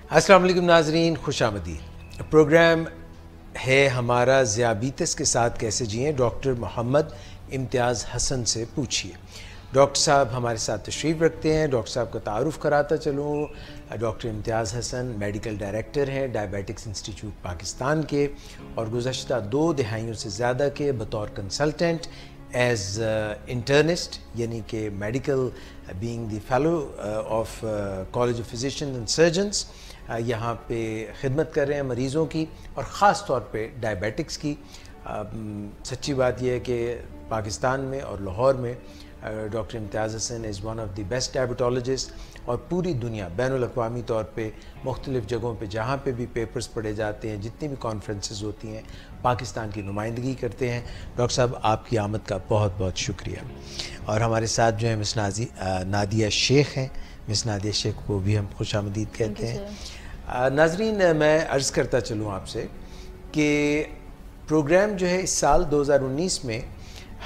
अस्सलाम वालेकुम नाजरीन, खुशामदीद। प्रोग्राम है हमारा ज़ियाबीतस के साथ कैसे जिएं, डॉक्टर मोहम्मद इम्तियाज़ हसन से पूछिए। डॉक्टर साहब हमारे साथ तशरीफ़ रखते हैं। डॉक्टर साहब का तारुफ़ कराता चलूँ। Doctor Imtiaz Hasan medical director हैं डायबिटिक्स इंस्टीट्यूट पाकिस्तान के, और गुज़श्ता 2 दहाइयों से ज़्यादा के बतौर कंसल्टेंट एज इंटर्निस्ट यानी कि medical being the fellow of college of physicians and surgeons यहाँ पे खिदमत कर रहे हैं मरीज़ों की, और ख़ास तौर पे डायबिटिक्स की। सच्ची बात यह है कि पाकिस्तान में और लाहौर में doctor Imtiaz Hasan is one of the best diabetologist, और पूरी दुनिया बैनुल अक़वामी तौर पे मुख्तलिफ़ जगहों पे जहाँ पे भी पेपर्स पढ़े जाते हैं, जितनी भी कॉन्फ्रेंसेस होती हैं, पाकिस्तान की नुमाइंदगी करते हैं। डॉक्टर साहब आपकी आमद का बहुत बहुत शुक्रिया। और हमारे साथ जो है मिस नादिया शेख हैं। मिस नादिया शेख को भी हम खुशामदीद कहते हैं। नाजरीन, मैं अर्ज़ करता चलूँ आपसे कि प्रोग्राम जो है इस साल 2019 में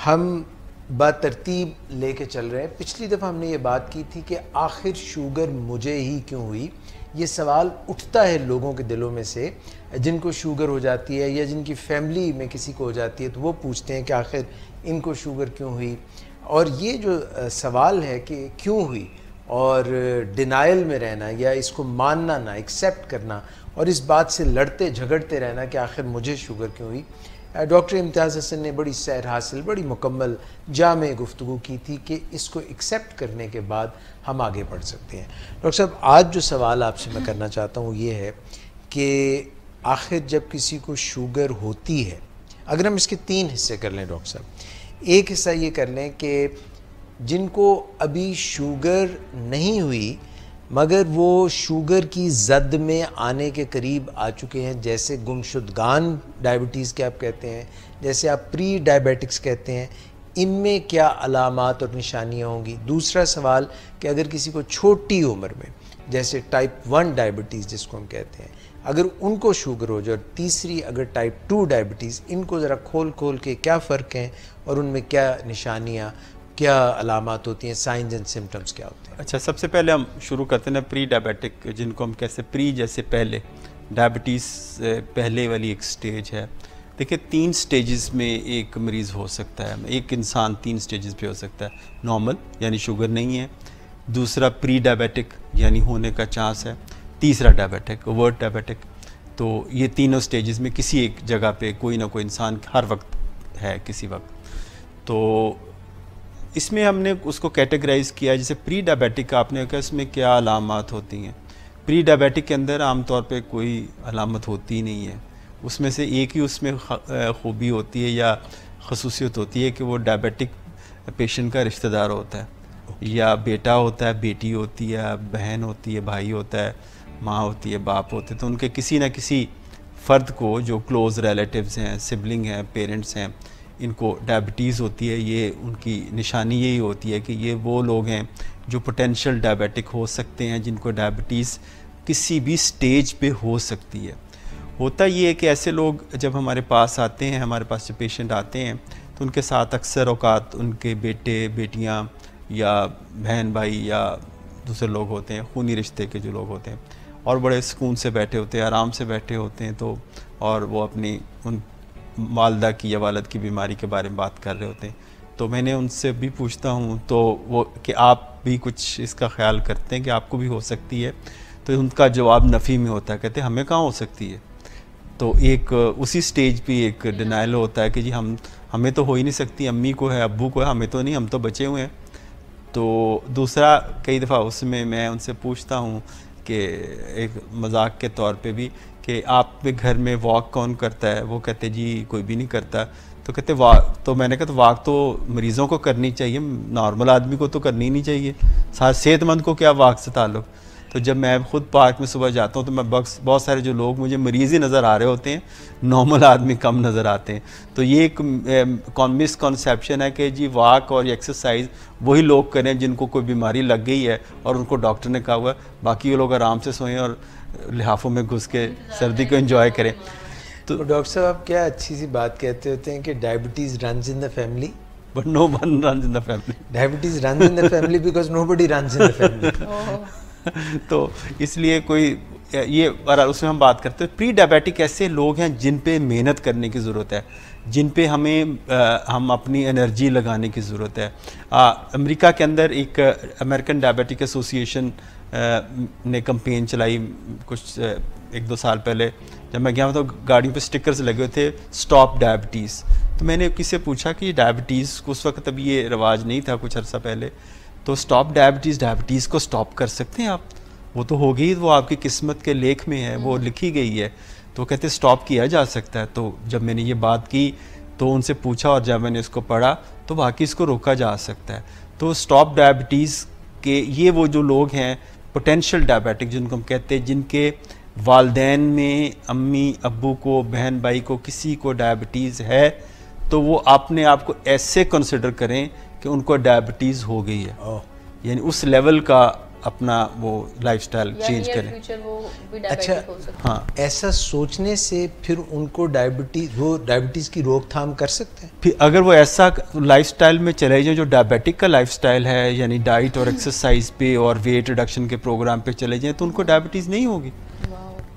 हम बातरतीब लेके चल रहे हैं। पिछली दफ़ा हमने ये बात की थी कि आखिर शुगर मुझे ही क्यों हुई। ये सवाल उठता है लोगों के दिलों में से, जिनको शुगर हो जाती है या जिनकी फैमिली में किसी को हो जाती है, तो वो पूछते हैं कि आखिर इनको शुगर क्यों हुई। और ये जो सवाल है कि क्यों हुई, और डिनाइल में रहना या इसको मानना ना, एक्सेप्ट करना, और इस बात से लड़ते झगड़ते रहना कि आखिर मुझे शुगर क्यों हुई, डॉक्टर इम्तियाज़ हसन ने बड़ी सैर हासिल, बड़ी मुकम्मल जामे गुफ्तगू की थी कि इसको एक्सेप्ट करने के बाद हम आगे बढ़ सकते हैं। डॉक्टर साहब, आज जो सवाल आपसे मैं करना चाहता हूँ ये है कि आखिर जब किसी को शुगर होती है, अगर हम इसके 3 हिस्से कर लें डॉक्टर साहब। एक हिस्सा ये कर लें कि जिनको अभी शुगर नहीं हुई मगर वो शुगर की जद में आने के करीब आ चुके हैं, जैसे गुमशुदगान डायबिटीज़ के आप कहते हैं, जैसे आप प्री डायबिटिक्स कहते हैं, इनमें क्या अलामात और निशानियां होंगी। दूसरा सवाल कि अगर किसी को छोटी उम्र में, जैसे टाइप 1 डायबिटीज़ जिसको हम कहते हैं, अगर उनको शुगर हो जाए, और तीसरी अगर टाइप 2 डायबिटीज़, इनको ज़रा खोल के क्या फ़र्क हैं और उनमें क्या निशानियाँ, क्या अलामात होती हैं, साइंस एंड सिम्टम्स क्या होते हैं। अच्छा, सबसे पहले हम शुरू करते हैं प्री डायबिटिक, जिनको हम कैसे प्री जैसे पहले डायबिटीज़ पहले वाली एक स्टेज है। देखिए 3 स्टेजेस में एक मरीज़ हो सकता है, एक इंसान 3 स्टेजेस पे हो सकता है। नॉर्मल यानी शुगर नहीं है, दूसरा प्री डायबिटिक यानी होने का चांस है, तीसरा डायबिटिक, ओवर्ट डायबिटिक। तो ये तीनों स्टेजेस में किसी एक जगह पे कोई ना कोई इंसान हर वक्त है किसी वक्त। तो इसमें हमने उसको कैटेगराइज़ किया, जैसे प्री डायबिटिक आपने कहा इसमें क्या अलामात होती हैं। प्री डायबिटिक के अंदर आमतौर पे कोई अलामत होती नहीं है, उसमें से एक ही उसमें खूबी होती है या खसूसियत होती है कि वो डायबिटिक पेशेंट का रिश्तेदार होता है, या बेटा होता है, बेटी होती है, बहन होती है, भाई होता है, माँ होती है, बाप होते हैं। तो उनके किसी न किसी फ़र्द को जो क्लोज़ रिलेटिव्स हैं, सिबलिंग हैं, पेरेंट्स हैं, इनको डायबिटीज़ होती है। ये उनकी निशानी यही होती है कि ये वो लोग हैं जो पोटेंशियल डायबिटिक हो सकते हैं, जिनको डायबिटीज़ किसी भी स्टेज पे हो सकती है। होता ये है कि ऐसे लोग जब हमारे पास आते हैं, हमारे पास जो पेशेंट आते हैं, तो उनके साथ अक्सर औकात उनके बेटे बेटियां या बहन भाई या दूसरे लोग होते हैं, खूनी रिश्ते के जो लोग होते हैं, और बड़े सुकून से बैठे होते हैं, आराम से बैठे होते हैं। तो और वो अपनी उन वालदा की या वालद की बीमारी के बारे में बात कर रहे होते हैं। तो मैंने उनसे भी पूछता हूँ तो वो कि आप भी कुछ इसका ख्याल करते हैं कि आपको भी हो सकती है, तो उनका जवाब नफ़ी में होता है, कहते हैं हमें कहाँ हो सकती है। तो एक उसी स्टेज पे एक डिनाइल होता है कि जी हमें तो हो ही नहीं सकती, अम्मी को है, अब्बू को है, हमें तो नहीं, हम तो बचे हुए हैं। तो दूसरा, कई दफ़ा उसमें मैं उनसे पूछता हूँ कि एक मजाक के तौर पे भी कि आप पे घर में वॉक कौन करता है, वो कहते जी कोई भी नहीं करता। तो कहते वॉक, तो मैंने कहा तो वॉक तो मरीज़ों को करनी चाहिए, नॉर्मल आदमी को तो करनी नहीं चाहिए, सेहतमंद को क्या वॉक से ताल्लुक़। तो जब मैं ख़ुद पार्क में सुबह जाता हूँ तो मैं बहुत सारे जो लोग मुझे मरीज़ ही नज़र आ रहे होते हैं, नॉर्मल आदमी कम नज़र आते हैं। तो ये एक मिसकॉन्सेप्शन है कि जी वॉक और एक्सरसाइज वही लोग करें जिनको कोई बीमारी लग गई है और उनको डॉक्टर ने कहा हुआ है, बाकी ये लोग आराम से सोएं और लिहाफों में घुस के सर्दी को एंजॉय करें। तो डॉक्टर साहब आप क्या अच्छी सी बात कहते होते हैं कि diabetes runs in the family, but no one runs in the family. Diabetes runs in the family because nobody runs in the family. तो इसलिए कोई ये और उसमें हम बात करते हैं प्री डायबिटिक ऐसे लोग हैं जिन पे मेहनत करने की ज़रूरत है, जिन पे हम अपनी एनर्जी लगाने की ज़रूरत है। अमेरिका के अंदर एक अमेरिकन डायबिटिक एसोसिएशन ने कैंपेन चलाई कुछ 1-2 साल पहले। जब मैं गया तो गाड़ियों पे स्टिकर्स लगे हुए थे स्टॉप डायबिटीज़। तो मैंने किसी से पूछा कि डायबिटीज़ उस वक्त अभी ये रिवाज नहीं था, कुछ अर्सा पहले, तो स्टॉप डायबिटीज़ को स्टॉप कर सकते हैं आप? वो तो हो गई, वो आपकी किस्मत के लेख में है, वो लिखी गई है। तो कहते स्टॉप किया जा सकता है। तो जब मैंने ये बात की तो उनसे पूछा और जब मैंने इसको पढ़ा तो वाकई इसको रोका जा सकता है। तो स्टॉप डायबिटीज़ के ये वो जो लोग हैं पोटेंशियल डायबिटिक जिनको हम कहते हैं, जिनके वालदैन में अम्मी अब्बू को, बहन भाई को, किसी को डायबिटीज़ है, तो वो अपने आप को ऐसे कंसिडर करें कि उनको डायबिटीज़ हो गई है, यानी उस लेवल का अपना वो लाइफस्टाइल चेंज करें। अच्छा, हाँ, ऐसा सोचने से फिर उनको डायबिटीज़ की रोकथाम कर सकते हैं? फिर अगर वो ऐसा लाइफस्टाइल में चले जाएं जो डायबिटिक का लाइफस्टाइल है, यानी डाइट और एक्सरसाइज पे और वेट रिडक्शन के प्रोग्राम पे चले जाएं, तो उनको डायबिटीज़ नहीं होगी।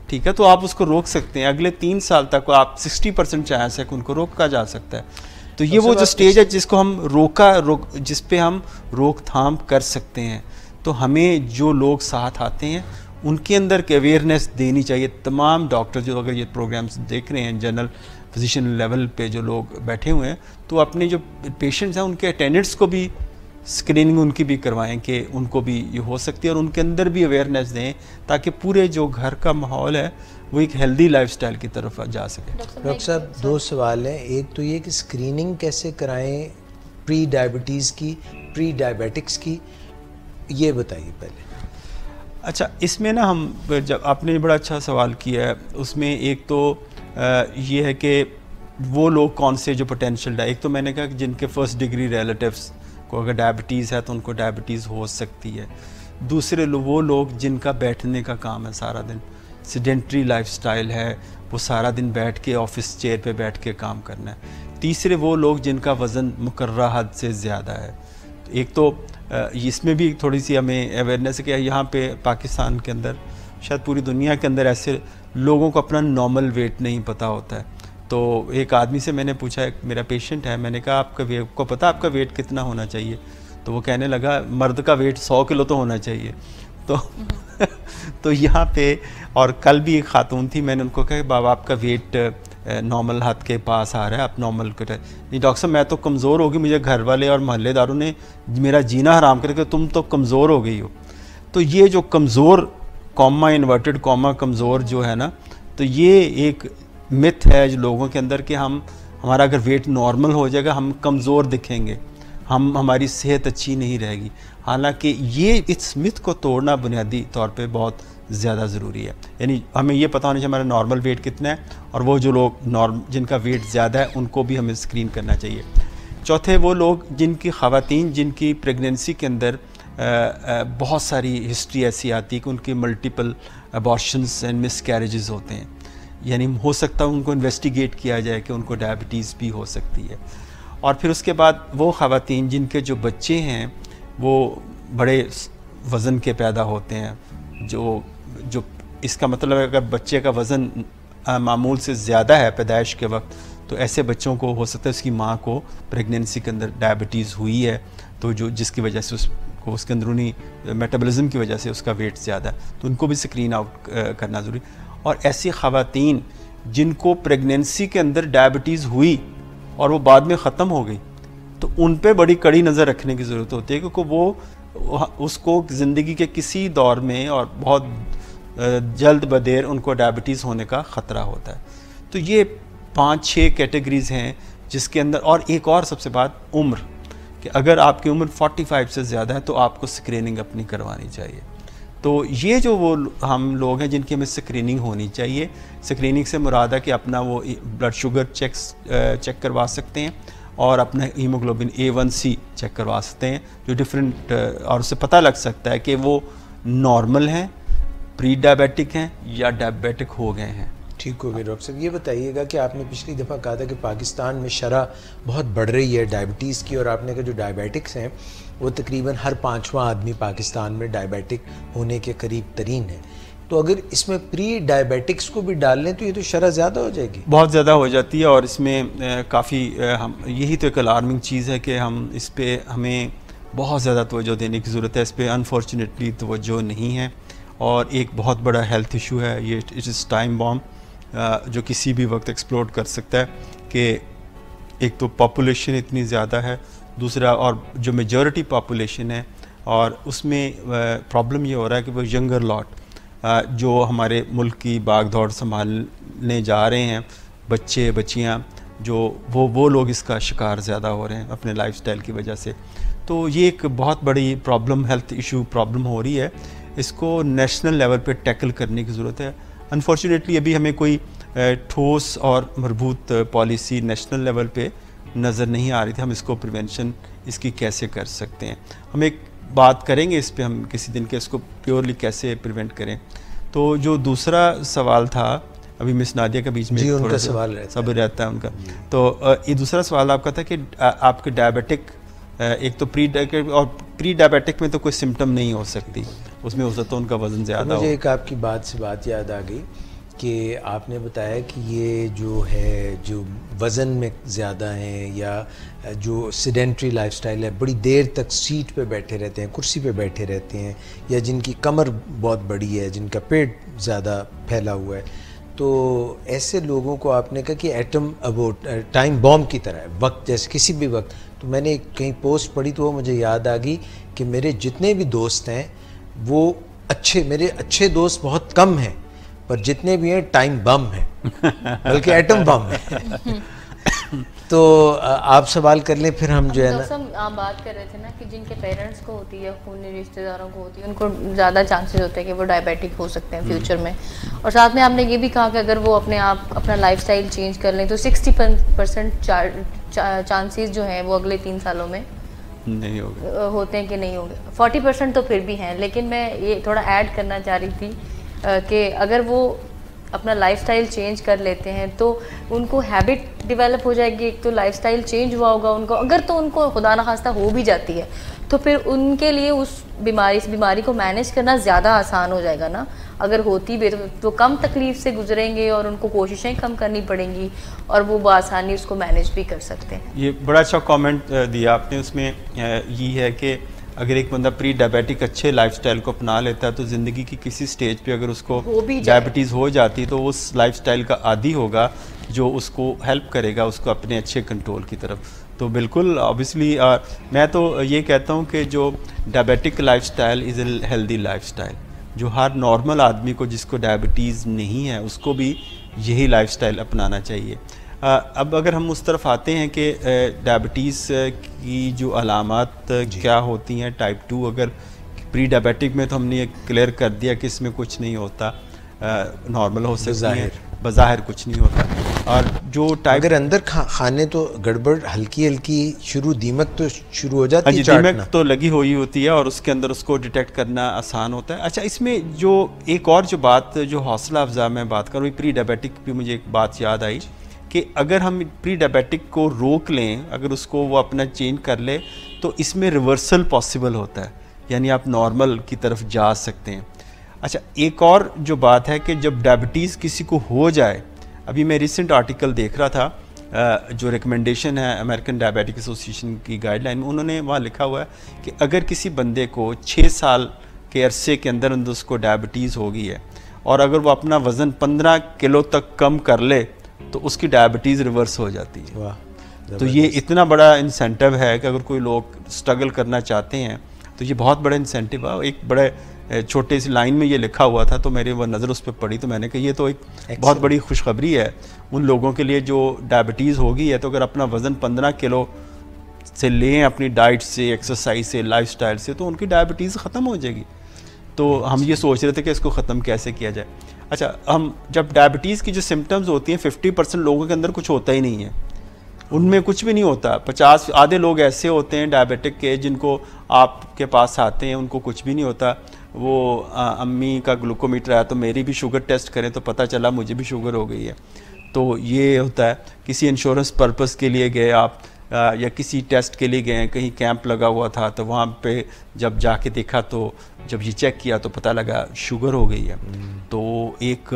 ठीक है, तो आप उसको रोक सकते हैं। अगले 3 साल तक आप 60% चांस है कि उनको रोका जा सकता है। तो ये वो जो स्टेज है जिसको हम जिस पे हम रोकथाम कर सकते हैं। तो हमें जो लोग साथ आते हैं उनके अंदर के अवेयरनेस देनी चाहिए। तमाम डॉक्टर जो अगर ये प्रोग्राम्स देख रहे हैं, जनरल फिजिशियन लेवल पे जो लोग बैठे हुए हैं, तो अपने जो पेशेंट्स हैं उनके अटेंडेंट्स को भी स्क्रीनिंग उनकी भी करवाएं कि उनको भी ये हो सकती है, और उनके अंदर भी अवेयरनेस दें ताकि पूरे जो घर का माहौल है वो एक हेल्दी लाइफस्टाइल की तरफ जा सके। डॉक्टर साहब, 2 सवाल हैं। एक तो ये कि स्क्रीनिंग कैसे कराएं प्री डायबिटीज़ की, प्री डायबिटिक्स की, ये बताइए पहले। अच्छा, इसमें ना हम जब आपने बड़ा अच्छा सवाल किया है, उसमें एक तो ये है कि वो लोग कौन से जो पोटेंशियल एक तो मैंने कहा कि जिनके फर्स्ट डिग्री रिलेटिव्स को अगर डायबिटीज़ है तो उनको डायबिटीज़ हो सकती है। दूसरे वो लोग जिनका बैठने का काम है, सारा दिन सेडेंटरी लाइफस्टाइल है, वो सारा दिन बैठ के ऑफिस चेयर पे बैठ के काम करना है। तीसरे वो लोग जिनका वज़न मुकर्ररा हद से ज़्यादा है। एक तो इसमें भी थोड़ी सी हमें अवेयरनेस है कि यहाँ पे पाकिस्तान के अंदर, शायद पूरी दुनिया के अंदर, ऐसे लोगों को अपना नॉर्मल वेट नहीं पता होता है। तो एक आदमी से मैंने पूछा, एक मेरा पेशेंट है, मैंने कहा आपको पता आपका वेट कितना होना चाहिए? तो वो कहने लगा मर्द का वेट 100 किलो तो होना चाहिए। तो यहाँ पे, और कल भी एक खातून थी, मैंने उनको कहा बाबा आपका वेट नॉर्मल हद के पास आ रहा है, आप नॉर्मल कर। नहीं डॉक्टर साहब, मैं तो कमज़ोर हो गई, मुझे घर वाले और मोहल्लेदारों ने मेरा जीना हराम करके तुम तो कमज़ोर हो गई हो। तो ये जो कमज़ोर, कॉमा इन्वर्टेड कॉमा कमज़ोर जो है ना, तो ये एक मिथ है जो लोगों के अंदर कि हमारा अगर वेट नॉर्मल हो जाएगा हम कमज़ोर दिखेंगे, हमारी सेहत अच्छी नहीं रहेगी। हालांकि ये इस मिथ को तोड़ना बुनियादी तौर पे बहुत ज़्यादा ज़रूरी है। यानी हमें ये पता होना चाहिए हमारा नॉर्मल वेट कितना है, और वो जो लोग जिनका वेट ज़्यादा है उनको भी हमें स्क्रीन करना चाहिए। चौथे वो लोग जिनकी ख़वातीन जिनकी प्रेगनेंसी के अंदर बहुत सारी हिस्ट्री ऐसी आती है कि उनकी मल्टीपल अबॉर्शंस एंड मिसकैरेजेस होते हैं, यानी हो सकता है उनको इन्वेस्टिगेट किया जाए कि उनको डायबिटीज़ भी हो सकती है। और फिर उसके बाद वो ख़वातीन जिनके जो बच्चे हैं वो बड़े वज़न के पैदा होते हैं, जो इसका मतलब है अगर बच्चे का वज़न मामूल से ज़्यादा है पैदाइश के वक्त, तो ऐसे बच्चों को हो सकता है उसकी माँ को प्रेगनेंसी के अंदर डायबिटीज़ हुई है, तो जिसकी वजह से उसको उसके अंदरूनी मेटाबॉलिज्म की वजह से उसका वेट ज़्यादा है, तो उनको भी स्क्रीन आउट करना ज़रूरी। और ऐसी ख़वातीन जिनको प्रेगनेंसी के अंदर डायबिटीज़ हुई और वो बाद में ख़त्म हो गई, तो उन पे बड़ी कड़ी नज़र रखने की ज़रूरत होती है, क्योंकि वो उसको ज़िंदगी के किसी दौर में और बहुत जल्द बदेर उनको डायबिटीज़ होने का ख़तरा होता है। तो ये 5-6 कैटेगरीज़ हैं जिसके अंदर, और एक और सबसे बात उम्र, कि अगर आपकी उम्र 45 से ज़्यादा है तो आपको स्क्रीनिंग अपनी करवानी चाहिए। तो ये जो वो हम लोग हैं जिनकी हमें स्क्रीनिंग होनी चाहिए, स्क्रीनिंग से मुराद है कि अपना वो ब्लड शुगर चेक करवा सकते हैं और अपना हीमोग्लोबिन A1C चेक करवा सकते हैं, जो डिफरेंट, और उससे पता लग सकता है कि वो नॉर्मल हैं, प्री डायबिटिक हैं या डायबिटिक हो गए हैं। ठीक हो गया। डॉक्टर साहब, ये बताइएगा कि आपने पिछली दफ़ा कहा था कि पाकिस्तान में शरह बहुत बढ़ रही है डायबिटीज़ की, और आपने कहा जो डायबिटिक्स हैं वो तकरीबन हर 5वां आदमी पाकिस्तान में डायबिटिक होने के करीब तरीन है। तो अगर इसमें प्री डायबिटिक्स को भी डाल लें तो ये तो शरह ज़्यादा हो जाएगी। बहुत ज़्यादा हो जाती है, और इसमें काफ़ी हम यही तो एक अलार्मिंग चीज़ है कि हम इस पर हमें बहुत ज़्यादा तवज्जो देने की ज़रूरत है। इस पर अनफॉर्चुनेटली तवज्जो नहीं है, और एक बहुत बड़ा हेल्थ इशू है ये। इट इज़ टाइम बॉम्ब जो किसी भी वक्त एक्सप्लोड कर सकता है कि एक तो पॉपुलेशन इतनी ज़्यादा है, दूसरा और जो मेजॉरिटी पॉपुलेशन है, और उसमें प्रॉब्लम ये हो रहा है कि वो यंगर लॉट जो हमारे मुल्क की भाग दौड़ संभालने जा रहे हैं, बच्चे बच्चियाँ, जो वो लोग इसका शिकार ज़्यादा हो रहे हैं अपने लाइफस्टाइल की वजह से। तो ये एक बहुत बड़ी प्रॉब्लम, हेल्थ इशू प्रॉब्लम हो रही है। इसको नेशनल लेवल पे टैकल करने की ज़रूरत है। अनफॉर्चुनेटली अभी हमें कोई ठोस और मजबूत पॉलिसी नेशनल लेवल पे नज़र नहीं आ रही थी। हम इसको प्रिवेंशन इसकी कैसे कर सकते हैं, हम एक बात करेंगे इस पे हम किसी दिन के, इसको प्योरली कैसे प्रिवेंट करें। तो जो दूसरा सवाल था, अभी मिस नादिया के बीच में थोड़ा सवाल रहता है उनका, तो ये दूसरा सवाल आपका था कि आपके डायबिटिक, एक तो प्री डायबिटिक में तो कोई सिम्टम नहीं हो सकती, उसमें हो सकता है उनका वज़न ज़्यादा हो। मुझे एक आपकी बात से बात याद आ गई कि आपने बताया कि ये जो है, जो वज़न में ज़्यादा हैं या जो सेडेंट्री लाइफस्टाइल है, बड़ी देर तक सीट पे बैठे रहते हैं, कुर्सी पे बैठे रहते हैं, या जिनकी कमर बहुत बड़ी है, जिनका पेट ज़्यादा फैला हुआ है, तो ऐसे लोगों को आपने कहा कि एटम अबोट टाइम बॉम्ब की तरह है, वक्त जैसे किसी भी वक्त। तो मैंने कहीं पोस्ट पढ़ी तो वो मुझे याद आ गई कि मेरे जितने भी दोस्त हैं वो मेरे अच्छे दोस्त बहुत कम हैं, पर जितने भी हैं टाइम बम है, बल्कि एटम बम है। तो आप सवाल कर लें, फिर हम जो है ना, आप बात कर रहे थे ना कि जिनके पेरेंट्स को होती है, खूनी रिश्तेदारों को होती है, उनको ज़्यादा चांसेस होते हैं कि वो डायबिटिक हो सकते हैं फ्यूचर में। और साथ में आपने ये भी कहा कि अगर वो अपना लाइफस्टाइल चेंज कर लें तो 60% चांसेस जो हैं वो अगले 3 सालों में नहीं होगा, होते हैं कि नहीं होंगे। 40% तो फिर भी हैं, लेकिन मैं ये थोड़ा ऐड करना चाह रही थी कि अगर वो अपना लाइफस्टाइल चेंज कर लेते हैं तो उनको हैबिट डेवलप हो जाएगी। एक तो लाइफस्टाइल चेंज हुआ होगा उनको, अगर तो उनको खुदा न खास्ता हो भी जाती है तो फिर उनके लिए उस बीमारी को मैनेज करना ज़्यादा आसान हो जाएगा ना। अगर होती भी तो कम तकलीफ से गुजरेंगे और उनको कोशिशें कम करनी पड़ेंगी और वो बआसानी उसको मैनेज भी कर सकते हैं। ये बड़ा अच्छा कमेंट दिया आपने। उसमें ये है कि अगर एक बंदा प्री डायबिटिक अच्छे लाइफस्टाइल को अपना लेता है तो ज़िंदगी की किसी स्टेज पे अगर उसको डायबिटीज़ हो जाती है तो उस लाइफस्टाइल का आदी होगा जो उसको हेल्प करेगा उसको अपने अच्छे कंट्रोल की तरफ। तो बिल्कुल ऑब्वियसली मैं तो ये कहता हूँ कि जो diabetic lifestyle is a healthy lifestyle, जो हर नॉर्मल आदमी को जिसको डायबिटीज़ नहीं है उसको भी यही लाइफस्टाइल अपनाना चाहिए। अब अगर हम उस तरफ आते हैं कि डायबिटीज़ की जो अलामात क्या होती हैं टाइप 2, अगर प्री डायबिटिक में तो हमने ये क्लियर कर दिया कि इसमें कुछ नहीं होता, नॉर्मल हो सकती है, बज़ाहिर कुछ नहीं होता। और जो टाइप अगर अंदर खाने तो गड़बड़ हल्की हल्की दीमक तो शुरू हो जाती है, दीमक तो लगी हुई होती है और उसके अंदर उसको डिटेक्ट करना आसान होता है। अच्छा, इसमें जो एक और जो बात जो हौसला अफजा मैं बात करूँ, प्री डायबिटिक भी मुझे एक बात याद आई कि अगर हम प्री डायबिटिक को रोक लें, अगर उसको वो अपना चेंज कर ले तो इसमें रिवर्सल पॉसिबल होता है, यानी आप नॉर्मल की तरफ जा सकते हैं। अच्छा, एक और जो बात है कि जब डायबिटीज़ किसी को हो जाए, अभी मैं रिसेंट आर्टिकल देख रहा था जो रिकमेंडेशन है अमेरिकन डायबिटिक एसोसिएशन की गाइडलाइन में, उन्होंने वहाँ लिखा हुआ है कि अगर किसी बंदे को 6 साल के अरसे के अंदर अंदर उसको डायबिटीज़ हो गई है और अगर वो अपना वज़न 15 किलो तक कम कर ले तो उसकी डायबिटीज़ रिवर्स हो जाती है। वाह, तो ये इतना बड़ा इंसेंटिव है कि अगर कोई लोग स्ट्रगल करना चाहते हैं तो ये बहुत बड़ा इंसेंटिव है। एक बड़े छोटे सी लाइन में ये लिखा हुआ था तो मेरी वो नज़र उस पर पड़ी तो मैंने कहा ये तो एक बहुत बड़ी खुशखबरी है उन लोगों के लिए जो डायबिटीज़ होगी है। तो अगर अपना वज़न 15 किलो से लें अपनी डाइट से, एक्सरसाइज से, लाइफस्टाइल से, तो उनकी डायबिटीज़ ख़त्म हो जाएगी। तो हम ये सोच रहे थे कि इसको ख़त्म कैसे किया जाए। अच्छा, हम जब डायबिटीज़ की जो सिम्टम्स होती हैं 50% लोगों के अंदर कुछ होता ही नहीं है, उनमें कुछ भी नहीं होता। 50 आधे लोग ऐसे होते हैं डायबिटिक के जिनको आपके पास आते हैं उनको कुछ भी नहीं होता। वो अम्मी का ग्लूकोमीटर आया तो मेरी भी शुगर टेस्ट करें तो पता चला मुझे भी शुगर हो गई है। तो ये होता है, किसी इंश्योरेंस पर्पस के लिए गए आप या किसी टेस्ट के लिए गए, कहीं कैंप लगा हुआ था, तो वहाँ पे जब जाके देखा तो जब ये चेक किया तो पता लगा शुगर हो गई है। तो एक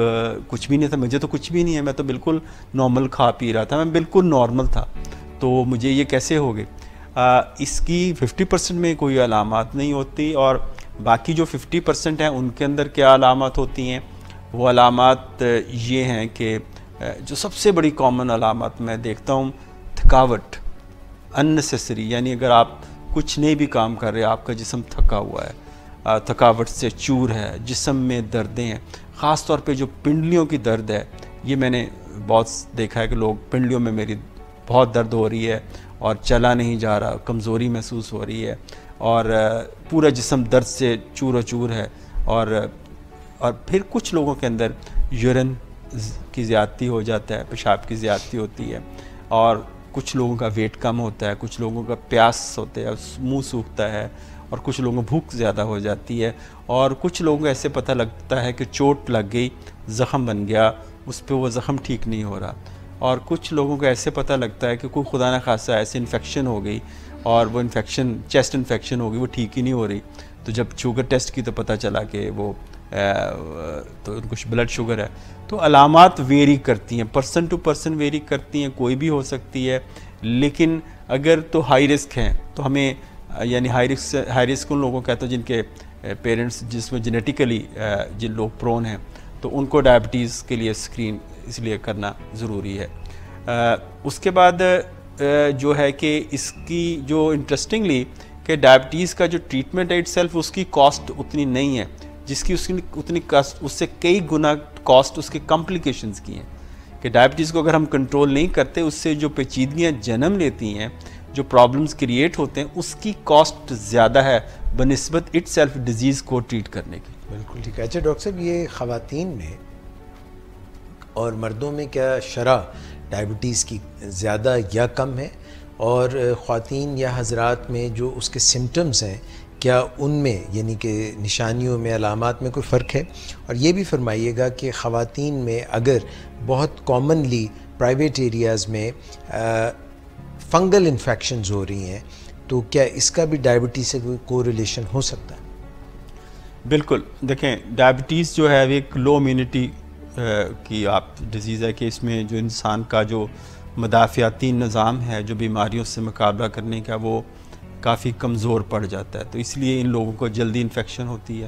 कुछ भी नहीं था, मुझे तो कुछ भी नहीं है, मैं तो बिल्कुल नॉर्मल खा पी रहा था, मैं बिल्कुल नॉर्मल था, तो मुझे ये कैसे हो गई। इसकी 50% में कोई अलामात नहीं होती, और बाकी जो 50% हैं उनके अंदर क्या अलामात होती हैं। वो अलामात ये हैं कि जो सबसे बड़ी कॉमन अलामत मैं देखता हूँ, थकावट, अननेसेसरी, यानी अगर आप कुछ नहीं भी काम कर रहे, आपका जिस्म थका हुआ है, थकावट से चूर है, जिस्म में दर्दें हैं, ख़ास तौर पे जो पिंडलियों की दर्द है, ये मैंने बहुत देखा है कि लोग पिंडलियों में मेरी बहुत दर्द हो रही है और चला नहीं जा रहा, कमज़ोरी महसूस हो रही है और पूरा जिस्म दर्द से चूर चूर है। और फिर कुछ लोगों के अंदर यूरिन की ज़्यादती हो जाता है, पेशाब की ज़्यादती होती है, और कुछ लोगों का वेट कम होता है, कुछ लोगों का प्यास होता है, मुंह सूखता है, और कुछ लोगों को भूख ज़्यादा हो जाती है, और कुछ लोगों को ऐसे पता लगता है कि चोट लग गई, ज़ख़म बन गया, उस पर वो ज़ख़म ठीक नहीं हो रहा, और कुछ लोगों को ऐसे पता लगता है कि कोई खुदा न खासा ऐसे इन्फेक्शन हो गई और वो इन्फेक्शन चेस्ट इन्फेक्शन हो गई, वो ठीक ही नहीं हो रही। तो जब शुगर टेस्ट की तो पता चला कि वो तो उनको ब्लड शुगर है। तो अलामात वेरी करती हैं, पर्सन टू पर्सन वेरी करती हैं, कोई भी हो सकती है, लेकिन अगर तो हाई रिस्क हैं तो हमें, यानी हाई रिस्क उन लोगों को कहते हैं जिनके पेरेंट्स जिसमें जेनेटिकली जिन लोग प्रोन हैं, तो उनको डायबिटीज़ के लिए स्क्रीन इसलिए करना ज़रूरी है। उसके बाद जो है कि इसकी जो इंटरेस्टिंगली कि डायबिटीज़ का जो ट्रीटमेंट है इटसेल्फ, उसकी कॉस्ट उतनी नहीं है जिसकी उसकी उतनी कॉस्ट, उससे कई गुना कॉस्ट उसके कॉम्प्लिकेशंस की हैं। कि डायबिटीज़ को अगर हम कंट्रोल नहीं करते, उससे जो पेचीदगियाँ जन्म लेती हैं, जो प्रॉब्लम्स क्रिएट होते हैं, उसकी कॉस्ट ज़्यादा है बनिस्बत इटसेल्फ डिजीज़ को ट्रीट करने की। बिल्कुल ठीक है। अच्छा डॉक्टर साहब, ये ख़वातीन में और मर्दों में क्या शरह डायबिटीज़ की ज़्यादा या कम है, और ख़वातीन या हज़रात में जो उसके सिम्टम्स हैं, क्या उनमें यानी कि निशानियों में, अलामात में कोई फ़र्क है? और ये भी फरमाइएगा कि ख़वातीन में अगर बहुत कॉमनली प्राइवेट एरियाज़ में फंगल इन्फेक्शंस हो रही हैं, तो क्या इसका भी डायबिटीज़ से कोई कोरिलेशन हो सकता है? बिल्कुल। देखें, डायबिटीज़ जो है एक लो इम्यूनिटी की आप डिज़ीज़ है कि इसमें जो इंसान का जो मदाफ़ियाती निज़ाम है, जो बीमारियों से मुकाबला करने का, वो काफ़ी कमज़ोर पड़ जाता है। तो इसलिए इन लोगों को जल्दी इन्फेक्शन होती है।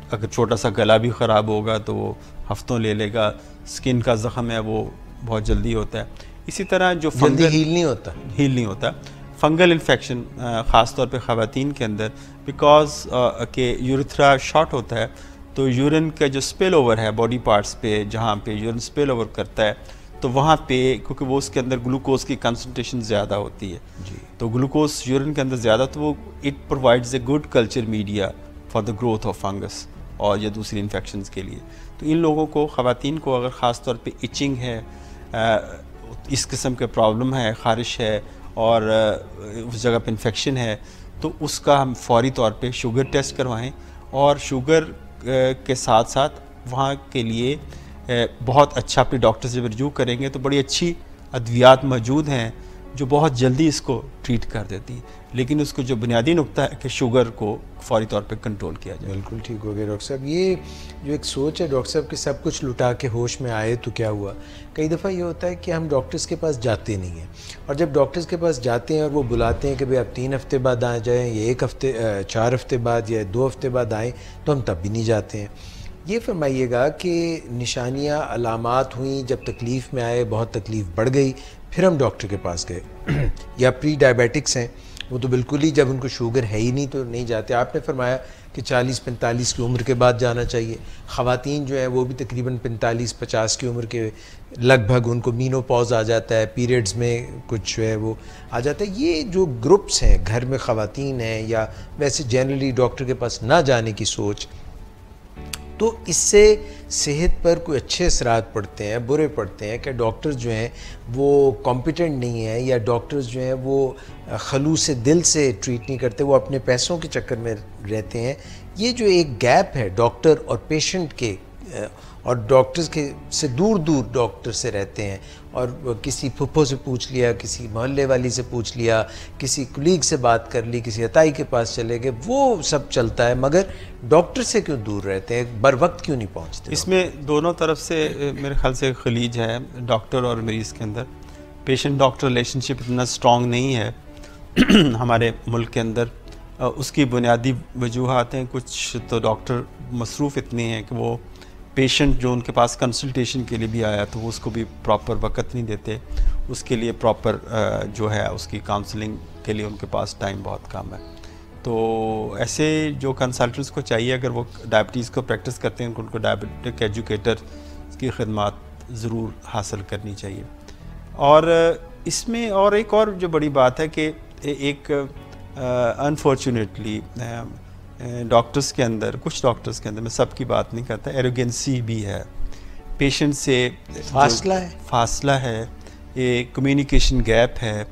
अगर छोटा सा गला भी ख़राब होगा तो वो हफ्तों ले लेगा। स्किन का ज़ख़म है वो बहुत जल्दी होता है। इसी तरह जो जल्दी हील नहीं होता फंगल इन्फेक्शन ख़ास तौर पे ख़वातीन के अंदर, बिकॉज के यूरिथ्रा शॉर्ट होता है, तो यूरिन का जो स्पिल ओवर है बॉडी पार्ट्स पे, जहाँ पे यूरिन स्पिल ओवर करता है, तो वहाँ पे क्योंकि वो उसके अंदर ग्लूकोज की कंसनट्रेशन ज़्यादा होती है जी, तो ग्लूकोज यूरिन के अंदर ज़्यादा, तो वो it provides a good culture media for the growth of fungus और या दूसरी इन्फेक्शंस के लिए। तो इन लोगों को, ख़वातीन को अगर ख़ास तौर पे इचिंग है, इस किस्म के प्रॉब्लम है, ख़ारिश है और उस जगह पे इन्फेक्शन है, तो उसका हम फौरी तौर पे शुगर टेस्ट करवाएं, और शुगर के साथ साथ वहाँ के लिए बहुत अच्छा अपने डॉक्टर से रिव्यू करेंगे तो बड़ी अच्छी अद्वियात मौजूद हैं जो बहुत जल्दी इसको ट्रीट कर देती हैं। लेकिन उसको जो बुनियादी नुक्ता है कि शुगर को फौरी तौर पे कंट्रोल किया जाए। बिल्कुल ठीक हो गया डॉक्टर साहब। ये जो एक सोच है डॉक्टर साहब कि सब कुछ लुटा के होश में आए तो क्या हुआ, कई दफ़ा ये होता है कि हम डॉक्टर्स के पास जाते नहीं हैं, और जब डॉक्टर्स के पास जाते हैं और वो बुलाते हैं कि भाई आप 3 हफ्ते बाद आ जाएँ या 1 हफ्ते 4 हफ्ते बाद या 2 हफ्ते बाद आएँ, तो हम तब भी नहीं जाते हैं। ये फरमाइएगा कि निशानियाँ अलामात हुई, जब तकलीफ़ में आए, बहुत तकलीफ़ बढ़ गई, फिर हम डॉक्टर के पास गए या प्री डायबिटिक्स हैं वो तो बिल्कुल ही, जब उनको शुगर है ही नहीं तो नहीं जाते। आपने फरमाया कि 40-45 की उम्र के बाद जाना चाहिए। ख़वातीन जो है वो भी तकरीबन 45-50 की उम्र के लगभग उनको मीनोपॉज आ जाता है, पीरियड्स में कुछ जो है वो आ जाता है। ये जो ग्रुप्स हैं घर में ख़वातीन हैं या वैसे जनरली डॉक्टर के पास ना जाने की सोच, तो इससे सेहत पर कोई अच्छे असरात पड़ते हैं, बुरे पड़ते हैं कि डॉक्टर्स जो हैं वो कॉम्पिटेंट नहीं हैं, या डॉक्टर्स जो हैं वो खलूस दिल से ट्रीट नहीं करते, वो अपने पैसों के चक्कर में रहते हैं। ये जो एक गैप है डॉक्टर और पेशेंट के और डॉक्टर्स के से दूर दूर डॉक्टर से रहते हैं, और किसी फुप्पो से पूछ लिया, किसी मोहल्ले वाली से पूछ लिया, किसी कुलीग से बात कर ली, किसी अताई के पास चले गए, वो सब चलता है, मगर डॉक्टर से क्यों दूर रहते हैं, बर वक्त क्यों नहीं पहुंचते? इसमें दोनों तरफ से मेरे ख्याल से खलीज है डॉक्टर और मरीज़ के अंदर। पेशेंट डॉक्टर रिलेशनशिप इतना स्ट्रॉन्ग नहीं है हमारे मुल्क के अंदर। उसकी बुनियादी वजूहात हैं, कुछ तो डॉक्टर मसरूफ़ इतने हैं कि वो पेशेंट जो उनके पास कंसल्टेशन के लिए भी आया तो वो उसको भी प्रॉपर वक्त नहीं देते, उसके लिए प्रॉपर जो है उसकी काउंसलिंग के लिए उनके पास टाइम बहुत कम है। तो ऐसे जो कंसल्टेंट्स को चाहिए, अगर वो डायबिटीज़ को प्रैक्टिस करते हैं, उनको डायबिटिक एजुकेटर की खिदमत ज़रूर हासिल करनी चाहिए। और इसमें और एक और जो बड़ी बात है कि एक अनफॉर्चुनेटली डॉक्टर्स के अंदर, कुछ डॉक्टर्स के अंदर, मैं सबकी बात नहीं करता, एरोगेंसी भी है, पेशेंट से फासला है, एक कम्युनिकेशन गैप है,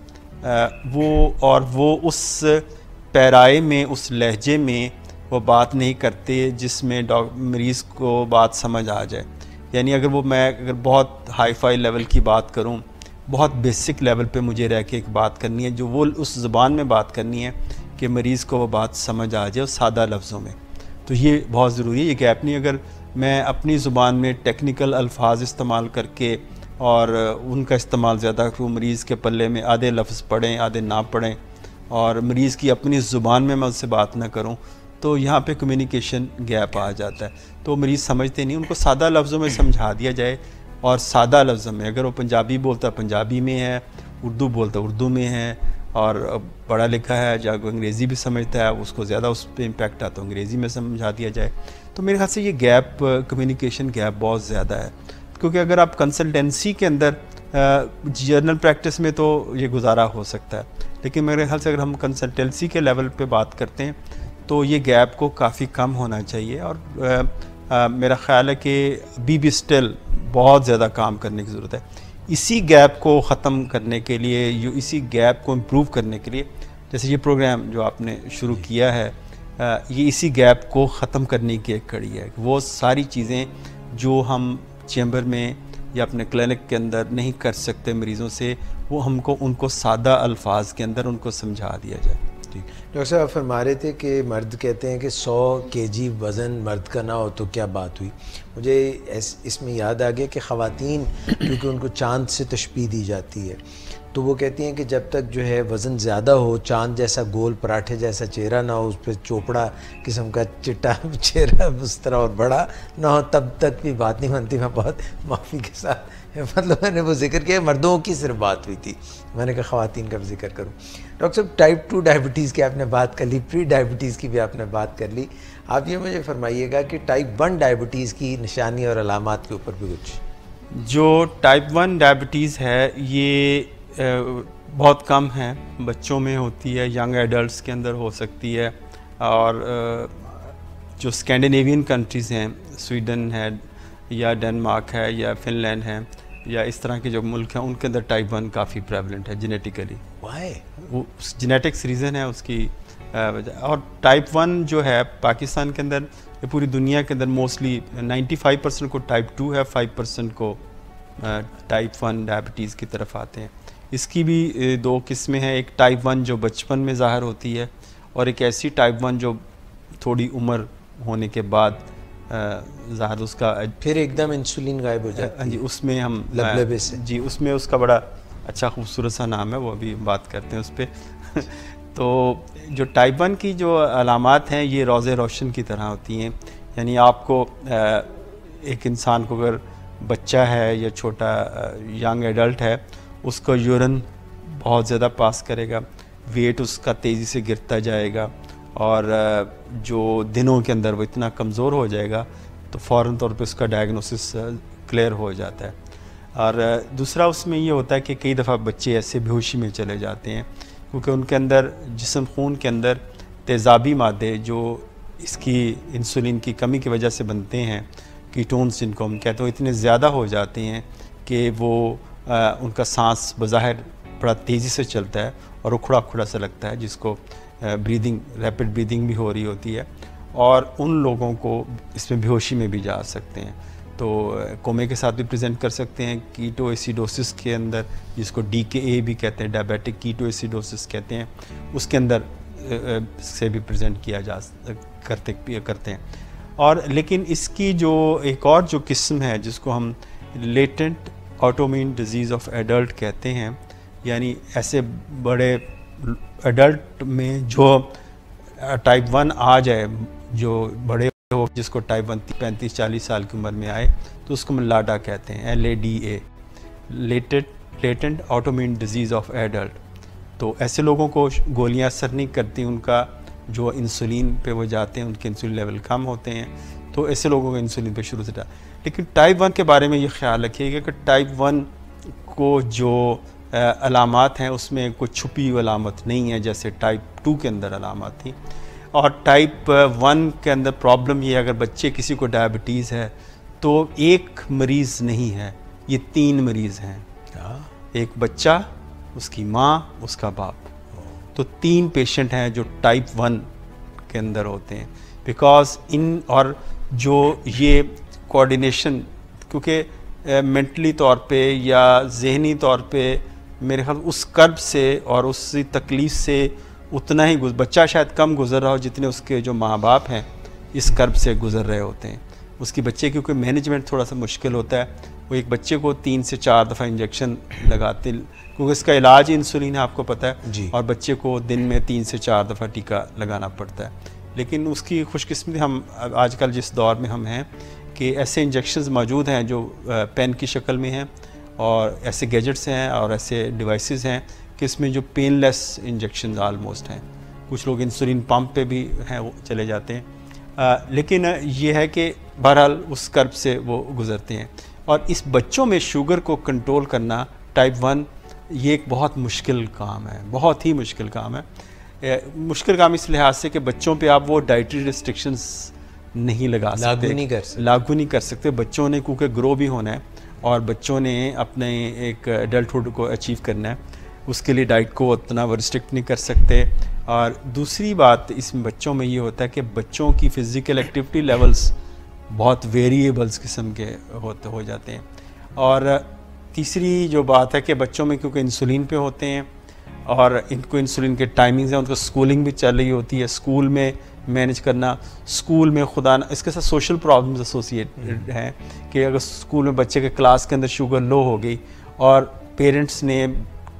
वो उस पैराए में, उस लहजे में वो बात नहीं करते जिसमें मरीज़ को बात समझ आ जाए। यानी अगर बहुत हाई फाई लेवल की बात करूं, बहुत बेसिक लेवल पे मुझे रह के एक बात करनी है, जो वो उस ज़ुबान में बात करनी है कि मरीज़ को वो बात समझ आ जाए सादा लफ्ज़ों में, तो ये बहुत ज़रूरी है। ये गैप नहीं, अगर मैं अपनी ज़ुबान में टेक्निकल अल्फाज इस्तेमाल करके और उनका इस्तेमाल ज़्यादा करूँ, मरीज़ के पल्ले में आधे लफ्ज़ पढ़ें आधे ना पढ़ें, और मरीज़ की अपनी ज़ुबान में मैं उससे बात ना करूँ, तो यहाँ पे कम्युनिकेशन गैप आ जाता है। तो मरीज़ समझते नहीं, उनको सादा लफ्ज़ों में समझा दिया जाए, और सादा लफ्ज़ों में, अगर वो पंजाबी बोलता पंजाबी में है, उर्दू बोलता उर्दू में है, और पढ़ा लिखा है या अंग्रेज़ी भी समझता है, उसको ज़्यादा उस पर इम्पेक्ट आता है, अंग्रेज़ी में समझा दिया जाए। तो मेरे ख्याल से ये गैप, कम्युनिकेशन गैप बहुत ज़्यादा है। क्योंकि अगर आप कंसल्टेंसी के अंदर, जर्नल प्रैक्टिस में तो ये गुजारा हो सकता है, लेकिन मेरे ख्याल से अगर हम कंसल्टेंसी के लेवल पे बात करते हैं तो ये गैप को काफ़ी कम होना चाहिए। और मेरा ख्याल है कि अभी भी स्टिल बहुत ज़्यादा काम करने की ज़रूरत है। इसी गैप को ख़त्म करने के लिए, इसी गैप को इम्प्रूव करने के लिए, जैसे ये प्रोग्राम जो आपने शुरू किया है, ये इसी गैप को ख़त्म करने की एक कड़ी है। वो सारी चीज़ें जो हम चैम्बर में या अपने क्लिनिक के अंदर नहीं कर सकते मरीज़ों से, वो हमको उनको सादा अल्फाज के अंदर उनको समझा दिया जाए। डॉक्टर साहब, आप फरमा रहे थे कि मर्द कहते हैं कि 100 kg वज़न मर्द का ना हो तो क्या बात हुई। मुझे इसमें याद आ गया कि ख़वातीन, क्योंकि उनको चाँद से तशबीह दी जाती है, तो वो कहती हैं कि जब तक जो है वज़न ज़्यादा हो, चाँद जैसा गोल पराठे जैसा चेहरा ना हो, उस पर चोपड़ा किस्म का चिट्टा चेहरा उस तरह और बड़ा ना हो, तब तक भी बात नहीं बनती। मैं बहुत माफ़ी के साथ, मतलब मैंने वो जिक्र किया, मर्दों की सिर्फ बात हुई थी, मैंने कहा ख़वातीन का भी जिक्र करूँ। डॉक्टर साहब, टाइप 2 डायबिटीज़ की आपने बात कर ली, प्री डायबिटीज़ की भी आपने बात कर ली। आप ये मुझे फरमाइएगा कि टाइप 1 डायबिटीज़ की निशानी और अलामात के ऊपर भी कुछ। जो टाइप 1 डायबिटीज़ है ये बहुत कम है, बच्चों में होती है, यंग एडल्ट्स के अंदर हो सकती है, और जो स्कैंडिनेवियन कंट्रीज़ हैं, स्वीडन है या डेनमार्क है या फिनलैंड है या इस तरह के जो मुल्क हैं, उनके अंदर टाइप 1 काफ़ी प्रेवलेंट है जेनेटिकली। वो जेनेटिक्स रीज़न है उसकी वजह। और टाइप 1 जो है पाकिस्तान के अंदर, ये पूरी दुनिया के अंदर मोस्टली 95% को टाइप 2 है, 5% को टाइप 1 डायबिटीज़ की तरफ आते हैं। इसकी भी 2 किस्में हैं, एक टाइप 1 जो बचपन में ज़ाहिर होती है, और एक ऐसी टाइप 1 जो थोड़ी उम्र होने के बाद ज़ाहिर उसका फिर एकदम इंसुलिन गायब हो जाता है। जी, उसमें हम लबलबे से, जी, उसमें उसका बड़ा अच्छा खूबसूरत सा नाम है, वो अभी बात करते हैं उस पर तो जो टाइप 1 की जो अलामात हैं, ये रोज़े रोशन की तरह होती हैं। यानी आपको एक इंसान को, अगर बच्चा है या छोटा यंग एडल्ट है, उसको यूरिन बहुत ज़्यादा पास करेगा, वेट उसका तेज़ी से गिरता जाएगा, और जो दिनों के अंदर वो इतना कमज़ोर हो जाएगा तो फ़ौरन तौर पे उसका डायग्नोसिस क्लियर हो जाता है। और दूसरा उसमें ये होता है कि कई दफ़ा बच्चे ऐसे बेहोशी में चले जाते हैं क्योंकि उनके अंदर जिस्म खून के अंदर तेज़ाबी मादे जो इसकी इंसुलिन की कमी की वजह से बनते हैं, कीटोन्स जिनको हम कहते हैं, इतने ज़्यादा हो जाते हैं कि वो उनका सांस बज़ाहिर बड़ा तेज़ी से चलता है और उखड़ा उखड़ा सा लगता है, जिसको ब्रीदिंग, रैपिड ब्रीदिंग भी हो रही होती है। और उन लोगों को इसमें बेहोशी में भी जा सकते हैं। तो कोमे के साथ भी प्रेजेंट कर सकते हैं, कीटोएसिडोसिस के अंदर, जिसको DKA भी कहते हैं, डायबिटिक कीटोएसिडोसिस कहते हैं, उसके अंदर से भी प्रेजेंट किया करते हैं। और लेकिन इसकी जो एक और जो किस्म है जिसको हम latent autoimmune disease of adult कहते हैं, यानी ऐसे बड़े एडल्ट में जो टाइप 1 आ जाए, जो बड़े हो, जिसको टाइप 1 35-40 साल की उम्र में आए, तो उसको हम लाडा कहते हैं, LADA, latent autoimmune disease of adult. तो ऐसे लोगों को गोलियां असर नहीं करती, उनका जो इंसुलिन पे वो जाते हैं, उनके इंसुलिन लेवल कम होते हैं, तो ऐसे लोगों को इंसुलिन पे शुरू से लेकिन टाइप 1 के बारे में ये ख्याल रखिएगा कि टाइप 1 को जो अलामात हैं उसमें कोई छुपी अलामत नहीं है जैसे टाइप 2 के अंदर अलामत थी। और टाइप 1 के अंदर प्रॉब्लम ये है, अगर बच्चे किसी को डायबिटीज़ है तो एक मरीज़ नहीं है, ये 3 मरीज़ हैं। एक बच्चा, उसकी माँ, उसका बाप, तो 3 पेशेंट हैं जो टाइप 1 के अंदर होते हैं। बिकॉज इन और जो ये कोऑर्डिनेशन, क्योंकि मेंटली तौर पे या जहनी तौर पे मेरे ख्याल उस कर्ब से और उसी तकलीफ़ से उतना ही बच्चा शायद कम गुजर रहा हो जितने उसके जो माँ बाप हैं इस कर्ब से गुजर रहे होते हैं। उसकी बच्चे क्योंकि मैनेजमेंट थोड़ा सा मुश्किल होता है, वो एक बच्चे को 3 से 4 दफ़ा इंजेक्शन लगाते, क्योंकि इसका इलाज इंसुलिन है, आपको पता है जी। और बच्चे को दिन में 3 से 4 दफ़ा टीका लगाना पड़ता है। लेकिन उसकी खुशकिस्मती हम आजकल जिस दौर में हम हैं कि ऐसे इंजेक्शंस मौजूद हैं जो पेन की शक्ल में हैं, और ऐसे गैजेट्स हैं और ऐसे डिवाइसेस हैं कि इसमें जो पेनलेस इंजेक्शन आलमोस्ट हैं। कुछ लोग इंसुलिन पंप पे भी हैं, वो चले जाते हैं। लेकिन ये है कि बहरहाल उस कर्ब से वो गुज़रते हैं। और इस बच्चों में शुगर को कंट्रोल करना टाइप 1 ये एक बहुत मुश्किल काम है, बहुत ही मुश्किल काम है। मुश्किल काम इस लिहाज से कि बच्चों पे आप वो डाइटरी रिस्ट्रिक्शंस नहीं लगा सकते, लागू नहीं कर सकते। बच्चों ने क्योंकि ग्रो भी होना है और बच्चों ने अपने एक एडल्टहुड को अचीव करना है, उसके लिए डाइट को उतना रिस्ट्रिक्ट नहीं कर सकते। और दूसरी बात इसमें बच्चों में ये होता है कि बच्चों की फ़िज़िकल एक्टिविटी लेवल्स बहुत वेरिएबल्स किस्म के हो जाते हैं। और तीसरी जो बात है कि बच्चों में क्योंकि इंसुलिन पे होते हैं और इनको इंसुलिन के टाइमिंग्स हैं, उनको स्कूलिंग भी चल रही होती है, स्कूल में मैनेज करना, स्कूल में खुदा न इसके साथ सोशल प्रॉब्लम्स एसोसिएटेड हैं कि अगर स्कूल में बच्चे के क्लास के अंदर शुगर लो हो गई और पेरेंट्स ने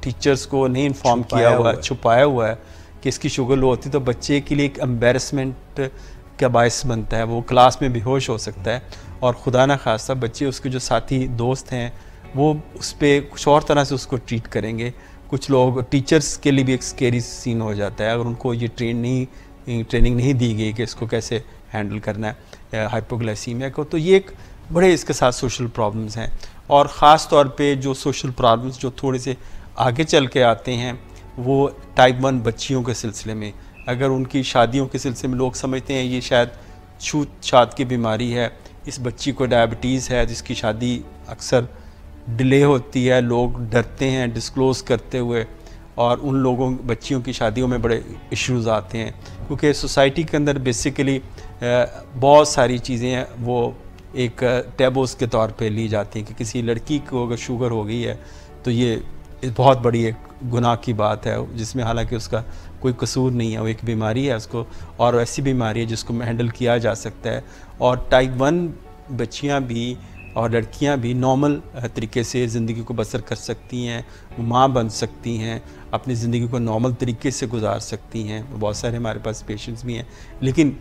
टीचर्स को नहीं इन्फॉर्म किया हुआ है, छुपाया हुआ है कि इसकी शुगर लो होती, तो बच्चे के लिए एक एम्बेरसमेंट का बायस बनता है, वो क्लास में बेहोश हो सकता है और खुदा न खास्ता बच्चे उसके जो साथी दोस्त हैं वो उस पर कुछ और तरह से उसको ट्रीट करेंगे। कुछ लोग टीचर्स के लिए भी एक स्केरी सीन हो जाता है अगर उनको ये ट्रेनिंग नहीं दी गई कि इसको कैसे हैंडल करना है हाइपोग्लाइसीमिया को। तो ये एक बड़े इसके साथ सोशल प्रॉब्लम्स हैं। और ख़ास तौर पे जो सोशल प्रॉब्लम्स जो थोड़े से आगे चल के आते हैं वो टाइप 1 बच्चियों के सिलसिले में, अगर उनकी शादियों के सिलसिले में लोग समझते हैं ये शायद छूत-छात की बीमारी है, इस बच्ची को डायबिटीज़ है जिसकी शादी अक्सर डिले होती है, लोग डरते हैं डिस्क्लोज़ करते हुए और उन लोगों बच्चियों की शादियों में बड़े इश्यूज़ आते हैं क्योंकि सोसाइटी के अंदर बेसिकली बहुत सारी चीज़ें वो एक टैबूज़ के तौर पे ली जाती हैं कि किसी लड़की को अगर शुगर हो गई है तो ये बहुत बड़ी एक गुनाह की बात है, जिसमें हालांकि उसका कोई कसूर नहीं है, वो एक बीमारी है उसको, और ऐसी बीमारी है जिसको हैंडल किया जा सकता है। और टाइप 1 बच्चियाँ भी और लड़कियां भी नॉर्मल तरीके से ज़िंदगी को बसर कर सकती हैं, माँ बन सकती हैं, अपनी ज़िंदगी को नॉर्मल तरीके से गुजार सकती हैं। बहुत सारे हमारे पास पेशेंट्स भी हैं, लेकिन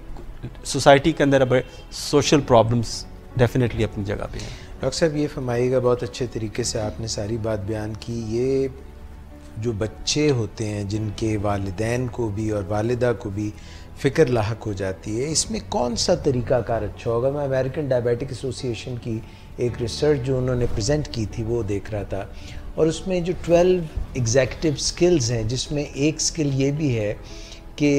सोसाइटी के अंदर अब सोशल प्रॉब्लम्स डेफिनेटली अपनी जगह पे हैं। डॉक्टर साहब ये फरमाइएगा, बहुत अच्छे तरीके से आपने सारी बात बयान की। ये जो बच्चे होते हैं जिनके वालिदैन को भी और वालिदा को भी फ़िक्र लाहक हो जाती है, इसमें कौन सा तरीक़ाकार अच्छा होगा? मैं अमेरिकन डायबिटिक एसोसिएशन की एक रिसर्च जो उन्होंने प्रेजेंट की थी वो देख रहा था, और उसमें जो 12 एग्जीक्यूटिव स्किल्स हैं जिसमें एक स्किल ये भी है कि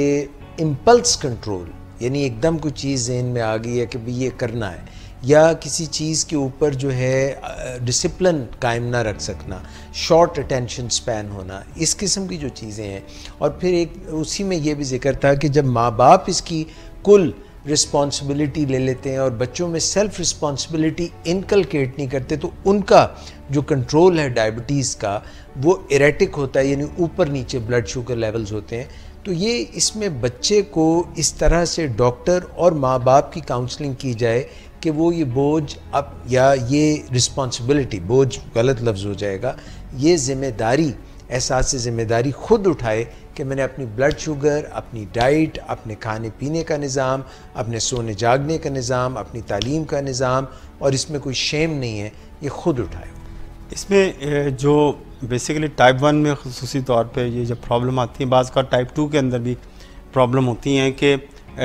इम्पल्स कंट्रोल, यानी एकदम कोई चीज़ ज़हन में आ गई है कि भाई ये करना है, या किसी चीज़ के ऊपर जो है डिसिप्लिन कायम ना रख सकना, शॉर्ट अटेंशन स्पैन होना, इस किस्म की जो चीज़ें हैं। और फिर एक उसी में ये भी जिक्र था कि जब माँ बाप इसकी कुल रिस्पॉन्सिबिलिटी ले लेते हैं और बच्चों में सेल्फ रिस्पॉन्सिबिलिटी इनकलकेट नहीं करते, तो उनका जो कंट्रोल है डायबिटीज़ का वो इरेटिक होता है, यानी ऊपर नीचे ब्लड शुगर लेवल्स होते हैं। तो ये इसमें बच्चे को इस तरह से डॉक्टर और माँ बाप की काउंसलिंग की जाए कि वो ये बोझ अब, या ये रिस्पॉन्सिबिलिटी, बोझ गलत लफ्ज़ हो जाएगा, ये ज़िम्मेदारी, एहसास ज़िम्मेदारी ख़ुद उठाए कि मैंने अपनी ब्लड शुगर, अपनी डाइट, अपने खाने पीने का निज़ाम, अपने सोने जागने का निज़ाम, अपनी तालीम का निज़ाम, और इसमें कोई शेम नहीं है, ये ख़ुद उठाए। इसमें जो बेसिकली टाइप 1 में ख़ुसूसी तौर पे ये जब प्रॉब्लम आती है, बाज़ का टाइप 2 के अंदर भी प्रॉब्लम होती हैं कि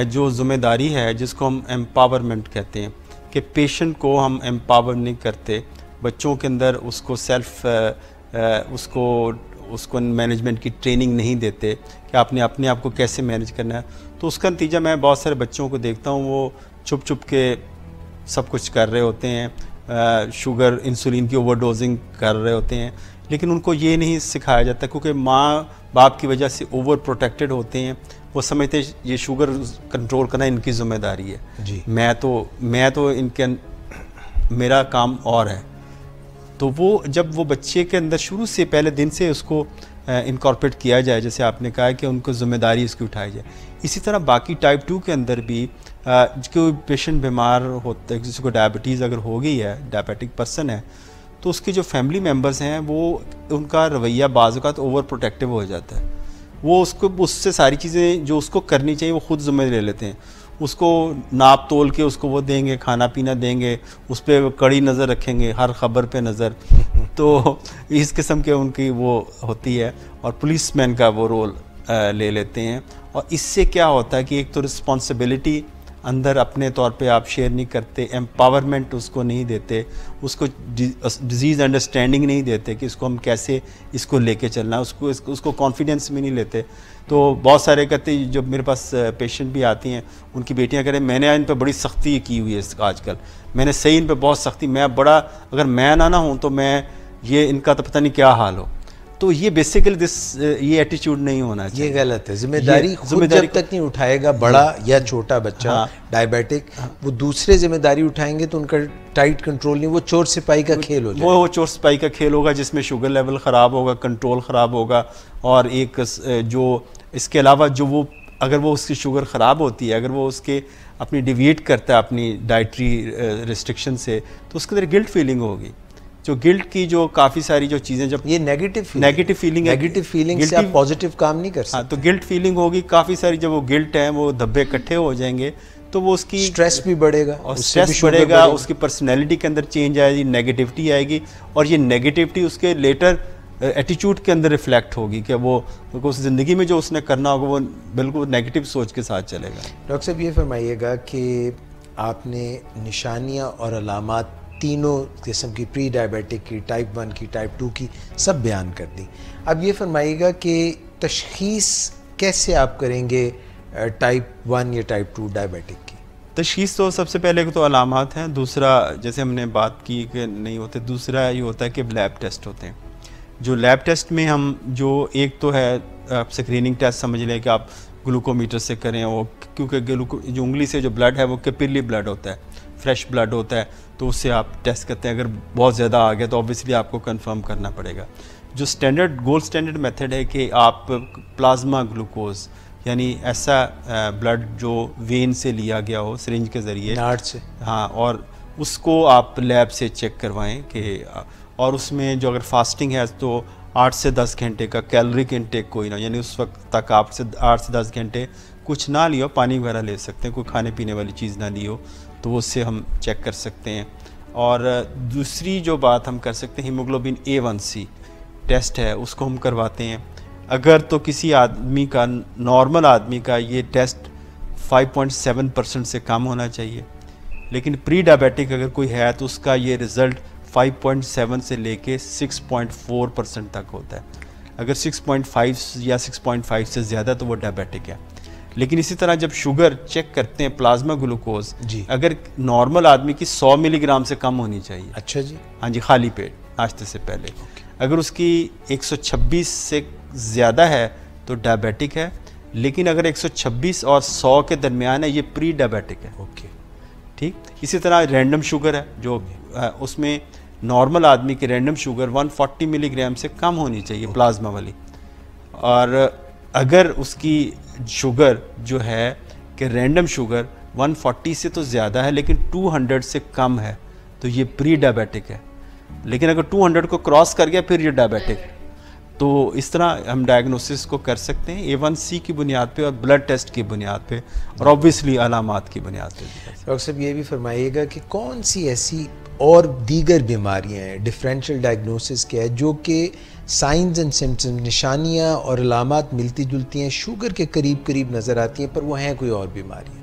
जो ज़िम्मेदारी है जिसको हम एम्पावरमेंट कहते हैं, कि पेशेंट को हम एम्पावर नहीं करते, बच्चों के अंदर उसको उसको मैनेजमेंट की ट्रेनिंग नहीं देते कि आपने अपने आप को कैसे मैनेज करना है। तो उसका नतीजा मैं बहुत सारे बच्चों को देखता हूँ, वो छुप छुप के सब कुछ कर रहे होते हैं, शुगर इंसुलिन की ओवरडोजिंग कर रहे होते हैं, लेकिन उनको ये नहीं सिखाया जाता, क्योंकि माँ बाप की वजह से ओवर प्रोटेक्टेड होते हैं। वो समझते ये शुगर कंट्रोल करना इनकी ज़िम्मेदारी है जी, मैं तो इनके मेरा काम और है। तो वो जब वो बच्चे के अंदर शुरू से पहले दिन से उसको इनकॉर्पोरेट किया जाए, जैसे आपने कहा कि उनको ज़िम्मेदारी इसकी उठाई जाए, इसी तरह बाकी टाइप 2 के अंदर भी कोई पेशेंट बीमार होता है, जिसको डायबिटीज़ अगर हो गई है, डायबिटिक पर्सन है, तो उसके जो फैमिली मेम्बर्स हैं वो उनका रवैया बाज़ औक़ात ओवर प्रोटेक्टिव हो जाता है। वो उससे सारी चीज़ें जो उसको करनी चाहिए वो ख़ुद ज़िम्मेदारी ले लेते हैं। उसको नाप तोल के उसको वो देंगे, खाना पीना देंगे, उस पर कड़ी नज़र रखेंगे, हर ख़बर पे नज़र। तो इस किस्म के उनकी वो होती है, और पुलिसमैन का वो रोल ले लेते हैं। और इससे क्या होता है कि एक तो रिस्पॉन्सिबिलिटी अंदर अपने तौर पे आप शेयर नहीं करते, एम्पावरमेंट उसको नहीं देते, उसको डिजीज़ अंडरस्टैंडिंग नहीं देते कि इसको हम कैसे इसको लेके चलना है, उसको कॉन्फिडेंस में नहीं लेते। तो बहुत सारे कहते हैं, जब मेरे पास पेशेंट भी आती हैं, उनकी बेटियां कह रही हैं मैंने इन पर बड़ी सख्ती की हुई है आजकल, मैंने सही इन पर बहुत सख्ती, मैं बड़ा, अगर मैं ना हूँ तो मैं ये इनका तो पता नहीं क्या हाल हो। तो ये बेसिकली ये एटीट्यूड नहीं होना चाहिए, ये गलत है। जिम्मेदारी जब तक नहीं उठाएगा बड़ा या छोटा बच्चा डायबिटिक, वो दूसरे जिम्मेदारी उठाएंगे तो उनका टाइट कंट्रोल नहीं, वो चोर सिपाही का खेल हो जाएगा। वो चोर सिपाही का खेल होगा, जिसमें शुगर लेवल ख़राब होगा, कंट्रोल ख़राब होगा। और एक जो इसके अलावा जो वो अगर वो उसकी शुगर ख़राब होती है, अगर वो उसके अपनी डिविएट करता है अपनी डाइटरी रिस्ट्रिक्शन से, तो उसके अंदर गिल्ट फीलिंग होगी। जो गिल्ट की जो काफ़ी सारी जो चीज़ें, जब ये नेगेटिव फीलिंग से आप पॉजिटिव काम नहीं कर सकते। हाँ, तो गिल्ट फीलिंग होगी काफ़ी सारी। जब वो गिल्ट है, वो धब्बे इकट्ठे हो जाएंगे, तो वो उसकी स्ट्रेस भी बढ़ेगा, और स्ट्रेस बढ़ेगा, उसकी पर्सनैलिटी के अंदर चेंज आएगी, नेगेटिविटी आएगी, और ये नेगेटिविटी उसके लेटर एटीट्यूड के अंदर रिफ्लेक्ट होगी कि वो उस ज़िंदगी में जो उसने करना होगा वो बिल्कुल नेगेटिव सोच के साथ चलेगा। डॉक्टर साहब, ये फरमाइएगा कि आपने निशानियाँ और अलामात तीनों किस्म की, प्री डायबिटिक की, टाइप 1 की, टाइप 2 की, सब बयान कर दी। अब ये फरमाइएगा कि तशख़ीस कैसे आप करेंगे टाइप 1 या टाइप 2 डायबिटिक की? तशख़ीस तो सबसे पहले तो अलामात हैं, दूसरा जैसे हमने बात की कि नहीं होते, दूसरा ये होता है कि लैब टेस्ट होते हैं। जो लैब टेस्ट में हम जो एक तो है आप स्क्रीनिंग टेस्ट समझ लें कि आप ग्लूकोमीटर से करें, वो क्योंकि जो उंगली से जो ब्लड है वो कैपिलरी ब्लड होता है, फ्रेश ब्लड होता है, तो उससे आप टेस्ट करते हैं। अगर बहुत ज़्यादा आ गया तो ऑब्वियसली आपको कंफर्म करना पड़ेगा। जो गोल्ड स्टैंडर्ड मेथड है कि आप प्लाज्मा ग्लूकोज, यानी ऐसा ब्लड जो वेन से लिया गया हो सिरिंज के ज़रिए, नाड़ से, हाँ, और उसको आप लैब से चेक करवाएं कि, और उसमें जो अगर फास्टिंग है तो 8 से 10 घंटे का कैलोरिक इनटेक कोई ना, यानी उस वक्त तक आप 8 से 10 घंटे कुछ ना लियो, पानी वगैरह ले सकते हैं, कोई खाने पीने वाली चीज़ ना लियो, तो उससे हम चेक कर सकते हैं। और दूसरी जो बात हम कर सकते हैं, हीमोग्लोबिन A1C टेस्ट है, उसको हम करवाते हैं। अगर तो किसी आदमी का, नॉर्मल आदमी का ये टेस्ट 5.7% से कम होना चाहिए, लेकिन प्री डायबिटिक अगर कोई है तो उसका ये रिज़ल्ट 5.7 से लेके 6.4% तक होता है। अगर 6.5 या 6.5 से ज़्यादा तो वो डायबिटिक है। लेकिन इसी तरह जब शुगर चेक करते हैं, प्लाज्मा ग्लूकोज जी, अगर नॉर्मल आदमी की 100 मिलीग्राम से कम होनी चाहिए। अच्छा जी, हाँ जी, खाली पेट नाश्ते से पहले। अगर उसकी 126 से ज़्यादा है तो डायबिटिक है, लेकिन अगर 126 और 100 के दरमियान है, ये प्री डायबिटिक है। ओके, ठीक। इसी तरह रैंडम शुगर है जो उसमें नॉर्मल आदमी की रैंडम शुगर 140 मिलीग्राम से कम होनी चाहिए, प्लाज्मा वाली। और अगर उसकी शुगर जो है कि रैंडम शुगर 140 से तो ज़्यादा है लेकिन 200 से कम है, तो ये प्री डायबिटिक है। लेकिन अगर 200 को क्रॉस कर गया फिर ये डायबिटिक। तो इस तरह हम डायग्नोसिस को कर सकते हैं A1C की बुनियाद पे और ब्लड टेस्ट की बुनियाद पे और ऑब्वियसली अलामात की बुनियाद पे। डॉक्टर साहब ये भी फरमाइएगा कि कौन सी ऐसी और दीगर बीमारियां हैं, डिफरेंशियल डायग्नोसिस क्या है, जो कि साइंस एंड सिम्टम्स, निशानियां और अलामात मिलती जुलती हैं, शुगर के करीब करीब नज़र आती हैं, पर वो हैं कोई और बीमारियाँ?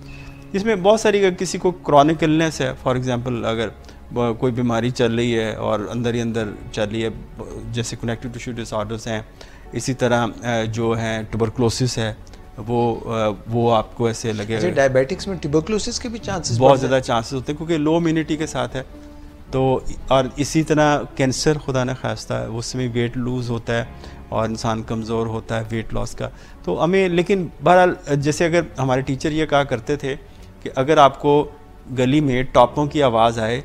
इसमें बहुत सारी, अगर किसी को क्रॉनिक इलनेस है, फॉर एग्जांपल अगर कोई बीमारी चल रही है और अंदर ही अंदर चल रही है, जैसे कनेक्टिव टिश्यू डिसऑर्डर्स हैं, इसी तरह जो है ट्यूबरकुलोसिस है, वो आपको ऐसे लगेगा। डायबिटिक्स में ट्यूबरकुलोसिस के भी चांसेस बहुत ज़्यादा चांसेस होते हैं क्योंकि लो इम्यूनिटी के साथ है। तो और इसी तरह कैंसर, खुदा न खास्ता है, उसमें वेट लूज़ होता है और इंसान कमज़ोर होता है वेट लॉस का। तो हमें, लेकिन बहरहाल जैसे अगर हमारे टीचर ये कहा करते थे कि अगर आपको गली में टॉपों की आवाज़ आए,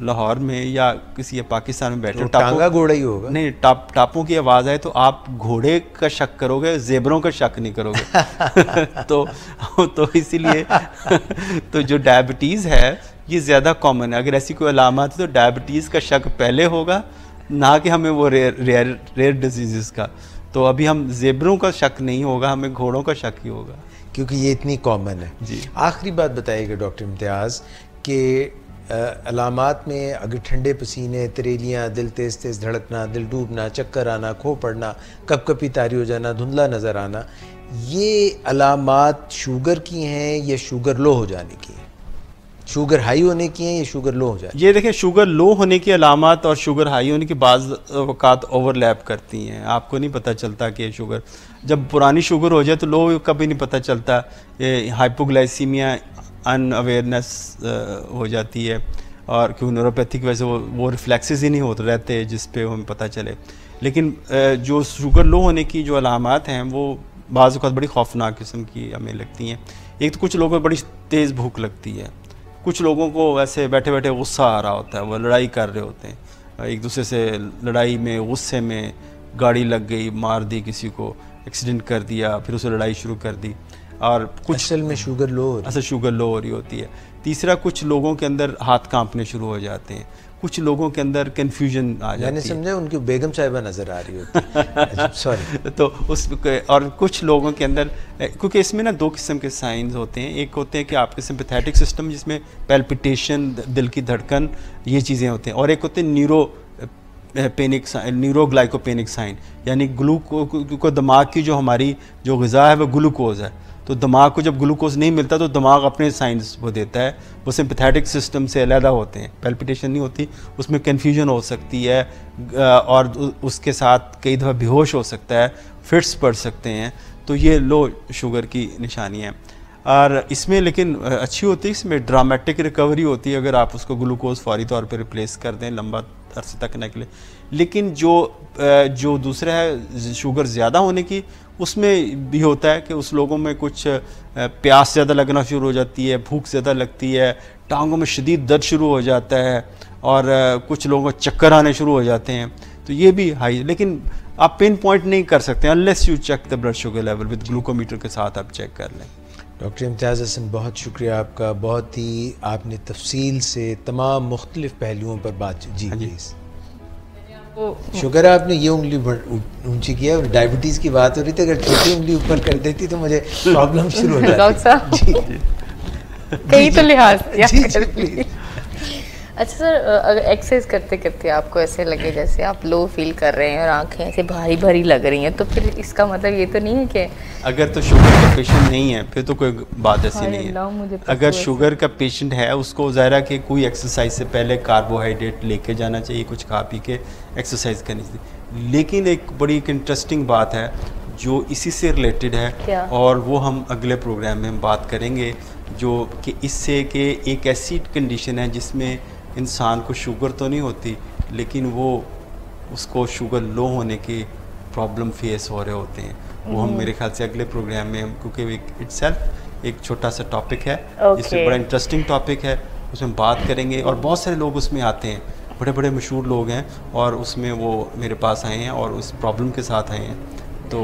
लाहौर में या किसी पाकिस्तान में बैठे, तो टांगा घोड़ा ही होगा, नहीं, टापों की आवाज़ आए तो आप घोड़े का शक करोगे, ज़ेबरों का शक नहीं करोगे। तो इसीलिए तो जो डायबिटीज़ है ये ज़्यादा कॉमन है। अगर ऐसी कोई अलामत है तो डायबिटीज़ का शक पहले होगा, ना कि हमें वो रेयर डिजीज़ का। तो अभी हम ज़ेबरों का शक नहीं होगा, हमें घोड़ों का शक ही होगा, क्योंकि ये इतनी कॉमन है। जी। आखिरी बात बताइएगा डॉक्टर इम्तियाज़ कि अलामात में अगर ठंडे पसीने, तरेलियाँ, दिल तेज़ तेज़ धड़कना, दिल डूबना, चक्कर आना, खो पड़ना, कपकपी तारी हो जाना, धुंधला नज़र आना, ये अलामात शुगर की हैं या शुगर लो हो जाने की हैं? शुगर हाई होने की हैं या शुगर लो हो जाए? ये देखें, शुगर लो होने की अलामत और शुगर हाई होने की बाज़ वक़ात ओवरलैप करती हैं। आपको नहीं पता चलता कि शुगर, जब पुरानी शुगर हो जाए तो लो कभी नहीं पता चलता। ये हाइपोग्लाइसीमिया, अनअवेयरनेस हो जाती है, और क्यों न्यूरोपैथी की वजह से वो रिफ्लेक्सेस ही नहीं होते रहते जिस पे हमें पता चले। लेकिन जो शुगर लो होने की जो अलामत हैं वो बाज़ वक़ात बड़ी खौफनाक किस्म की हमें लगती हैं। एक तो कुछ लोगों को बड़ी तेज़ भूख लगती है, कुछ लोगों को वैसे बैठे बैठे गुस्सा आ रहा होता है, वो लड़ाई कर रहे होते हैं एक दूसरे से, लड़ाई में गुस्से में गाड़ी लग गई, मार दी किसी को, एक्सीडेंट कर दिया, फिर उसे लड़ाई शुरू कर दी। और कुछ असल में शुगर लो हो रही है। असल शुगर लो हो रही होती है। तीसरा, कुछ लोगों के अंदर हाथ कांपने शुरू हो जाते हैं, कुछ लोगों के अंदर कन्फ्यूजन आ जाती है। मैंने समझा उनकी बेगम साहिबा नज़र आ रही होती है। सॉरी। तो उस, और कुछ लोगों के अंदर, क्योंकि इसमें ना दो किस्म के साइंस होते हैं। एक होते हैं कि आपके सिंपैथेटिक सिस्टम जिसमें पैल्पिटेशन, दिल की धड़कन, ये चीज़ें होते हैं, और एक होते हैं न्यूरोग्लाइकोपेनिक साइन, यानी ग्लूको दिमाग की जो हमारी जो ग़िज़ा है वो ग्लूकोज है। तो दिमाग को जब ग्लूकोज नहीं मिलता तो दिमाग अपने साइंस वो देता है, वो सिंपैथेटिक सिस्टम से अलहदा होते हैं, पैल्पिटेशन नहीं होती, उसमें कन्फ्यूजन हो सकती है और उसके साथ कई दफ़ा बेहोश हो सकता है, फिट्स पड़ सकते हैं। तो ये लो शुगर की निशानी है। और इसमें लेकिन अच्छी होती है, इसमें ड्रामेटिक रिकवरी होती है अगर आप उसको ग्लूकोज फौरी तौर पर रिप्लेस कर दें लंबा अरसे तक करने के लिए। लेकिन जो दूसरा है शुगर ज़्यादा होने की, उसमें भी होता है कि उस लोगों में कुछ प्यास ज़्यादा लगना शुरू हो जाती है, भूख ज़्यादा लगती है, टांगों में शदीद दर्द शुरू हो जाता है, और कुछ लोगों को चक्कर आने शुरू हो जाते हैं। तो ये भी हाई, लेकिन आप पिन पॉइंट नहीं कर सकते unless you check the blood sugar level with glucometer के साथ आप चेक कर लें। डॉक्टर इम्तियाज़ हसन, बहुत शुक्रिया आपका, बहुत ही आपने तफसील से तमाम मुख्तलिफ पहलुओं पर बात जी प्लीज़। शुगर आपने ये उंगली ऊंची किया, डायबिटीज़ की बात हो रही थी, अगर छोटी उंगली ऊपर कर देती तो मुझे प्रॉब्लम शुरू हो जाती। कहीं तो लिहाज। अच्छा सर, अगर एक्सरसाइज करते करते आपको ऐसे लगे जैसे आप लो फील कर रहे हैं और आंखें ऐसे भारी भारी लग रही हैं, तो फिर इसका मतलब ये तो नहीं है कि अगर तो शुगर का पेशेंट नहीं है फिर तो कोई बात ऐसी नहीं है। अगर शुगर का पेशेंट है उसको ज़ाहिर कि कोई एक्सरसाइज से पहले कार्बोहाइड्रेट लेके जाना चाहिए, कुछ खा पी के एक्सरसाइज करनी चाहिए। लेकिन एक बड़ी इंटरेस्टिंग बात है जो इसी से रिलेटेड है, और वो हम अगले प्रोग्राम में हम बात करेंगे, जो कि इससे कि एक ऐसी कंडीशन है जिसमें इंसान को शुगर तो नहीं होती लेकिन वो उसको शुगर लो होने की प्रॉब्लम फेस हो रहे होते हैं, वो हम मेरे ख्याल से अगले प्रोग्राम में हम, क्योंकि इटसेल्फ एक छोटा सा टॉपिक है, इसमें बड़ा इंटरेस्टिंग टॉपिक है, उसमें बात करेंगे। और बहुत सारे लोग उसमें आते हैं, बड़े बड़े मशहूर लोग हैं, और उसमें वो मेरे पास आए हैं और उस प्रॉब्लम के साथ आए हैं। तो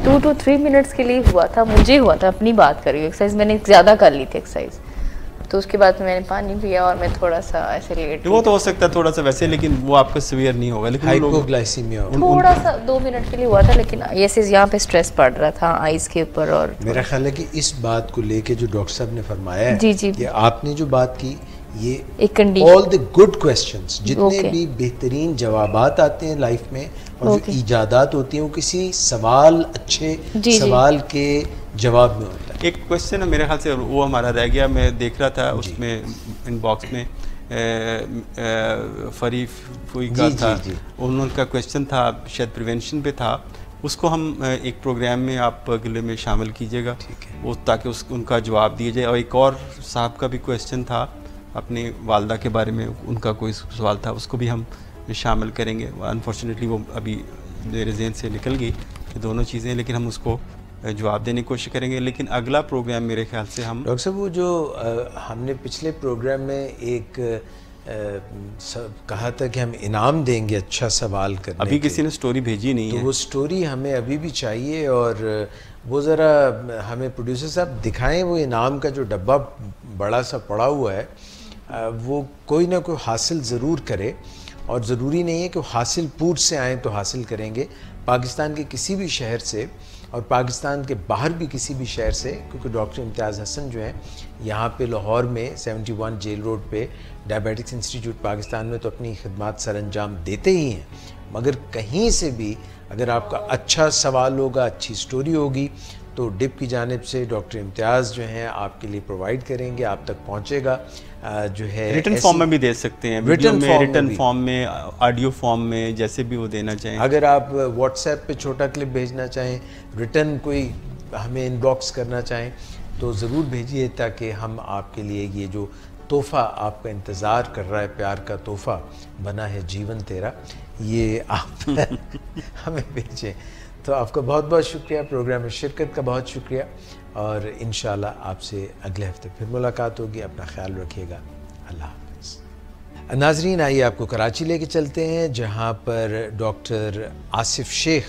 2 to 3 मिनट्स के लिए हुआ था, मुझे हुआ था, अपनी बात कर रही हूँ, एक्सरसाइज मैंने ज़्यादा कर ली थी एक्सरसाइज, तो उसके बाद मैंने पानी पिया और मैं थोड़ा सा ऐसे लेट, वो तो हो सकता है थोड़ा सा वैसे, लेकिन वो आपका सीवियर नहीं होगा, लेकिन हाइपोग्लाइसीमिया थोड़ा सा 2 मिनट के लिए हुआ था, लेकिन ऐसे यहाँ पे स्ट्रेस पड़ रहा था आइज के ऊपर। और मेरा ख्याल है कि इस बात को लेके जो डॉक्टर साहब ने फरमाया है, जी जी, कि आपने जो बात की, ये एक ऑल द गुड क्वेश्चंस, जितने भी बेहतरीन जवाबात आते हैं लाइफ में और जो इजादात होती हैं, वो किसी सवाल, अच्छे सवाल के जवाब में होता है। एक क्वेश्चन है मेरे ख्याल से वो हमारा रह गया, मैं देख रहा था उसमें इनबॉक्स में फरीफुई का था, उनका क्वेश्चन था शायद प्रिवेंशन पे था, उसको हम एक प्रोग्राम में आप अगले में शामिल कीजिएगा, ठीक है, वो ताकि उनका जवाब दिया जाए। और एक और साहब का भी क्वेश्चन था अपनी वालदा के बारे में, उनका कोई सवाल था, उसको भी हम शामिल करेंगे। अनफॉर्चुनेटली वो अभी मेरे ज़हन से निकल गई ये दोनों चीज़ें, लेकिन हम उसको जवाब देने की कोशिश करेंगे। लेकिन अगला प्रोग्राम मेरे ख्याल से हम डॉक्टर साहब, वो जो हमने पिछले प्रोग्राम में एक कहा था कि हम इनाम देंगे अच्छा सवाल करने, अभी किसी ने स्टोरी भेजी नहीं है, तो वो स्टोरी हमें अभी भी चाहिए, और वो ज़रा हमें प्रोड्यूसर साहब दिखाएं वो इनाम का जो डब्बा बड़ा सा पड़ा हुआ है, वो कोई ना कोई हासिल ज़रूर करे, और ज़रूरी नहीं है कि वो हासिल पूर से आएँ तो हासिल करेंगे, पाकिस्तान के किसी भी शहर से और पाकिस्तान के बाहर भी किसी भी शहर से, क्योंकि डॉक्टर इम्तियाज़ हसन जो हैं यहाँ पे लाहौर में 71 जेल रोड पे डायबिटिक्स इंस्टीट्यूट पाकिस्तान में तो अपनी खिदमत सर अंजाम देते ही हैं, मगर कहीं से भी अगर आपका अच्छा सवाल होगा, अच्छी स्टोरी होगी, तो डिप की जानिब से डॉक्टर इम्तियाज़ जो हैं आपके लिए प्रोवाइड करेंगे, आप तक पहुँचेगा। जो है रिटन फॉर्म में भी दे सकते हैं, रिटन फॉर्म में, ऑडियो फॉर्म में, जैसे भी वो देना चाहें। अगर आप व्हाट्सएप पे छोटा क्लिप भेजना चाहें, रिटन कोई हमें इनबॉक्स करना चाहें, तो ज़रूर भेजिए, ताकि हम आपके लिए ये जो तोहफ़ा आपका इंतज़ार कर रहा है, प्यार का तोहफ़ा बना है जीवन तेरा, ये आप हमें भेजें। तो आपका बहुत बहुत शुक्रिया, प्रोग्राम में शिरकत का बहुत शुक्रिया, और इंशाल्लाह आपसे अगले हफ्ते फिर मुलाकात होगी। अपना ख्याल रखिएगा, अल्लाह हाफ़िज़। नाज़रीन, आइए आपको कराची लेके चलते हैं, जहाँ पर डॉक्टर आसिफ शेख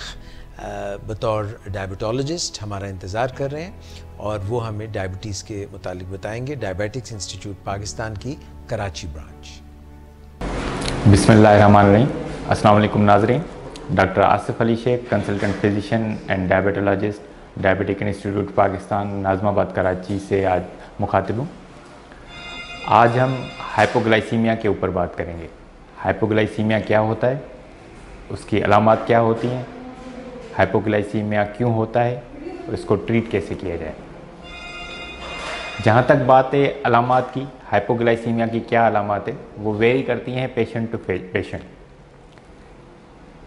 बतौर डायबिटोलॉजिस्ट हमारा इंतज़ार कर रहे हैं, और वो हमें डायबिटीज़ के मुतालिक बताएंगे, डायबिटिक्स इंस्टीट्यूट पाकिस्तान की कराची ब्रांच। बिस्मिल्लाहिर्रहमानिर्रहीम। अस्सलाम वालेकुम नाज़रीन, doctor Asif Ali Sheikh, consultant physician and diabetologist, diabetic institute Pakistan, Nazimabad Karachi से आज मुखातिब हूँ। आज हम हाइपोग्लाइसीमिया के ऊपर बात करेंगे। हाइपोग्लाइसीमिया क्या होता है, उसकी अलामात क्या होती हैं, हाइपोग्लाइसीमिया क्यों होता है और इसको ट्रीट कैसे किया जाए। जहाँ तक बात है अलामात की, हाइपोग्लाइसीमिया की क्या अलामात है, वो वेरी करती हैं पेशेंट टू पेशेंट।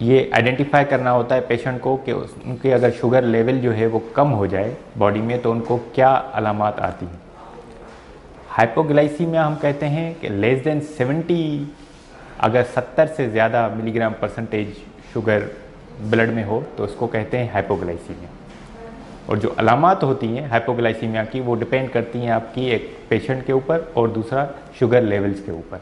ये आइडेंटिफाई करना होता है पेशेंट को कि उनके अगर शुगर लेवल जो है वो कम हो जाए बॉडी में, तो उनको क्या अलामात आती हैं। हाइपोग्लाइसीमिया हम कहते हैं कि लेस देन 70, अगर 70 से ज़्यादा मिलीग्राम परसेंटेज शुगर ब्लड में हो तो उसको कहते हैं हाइपोग्लाइसीमिया। और जो अलामात होती हैं हाइपोग्लाइसीमिया की, वो डिपेंड करती हैं आपकी एक पेशेंट के ऊपर और दूसरा शुगर लेवल्स के ऊपर।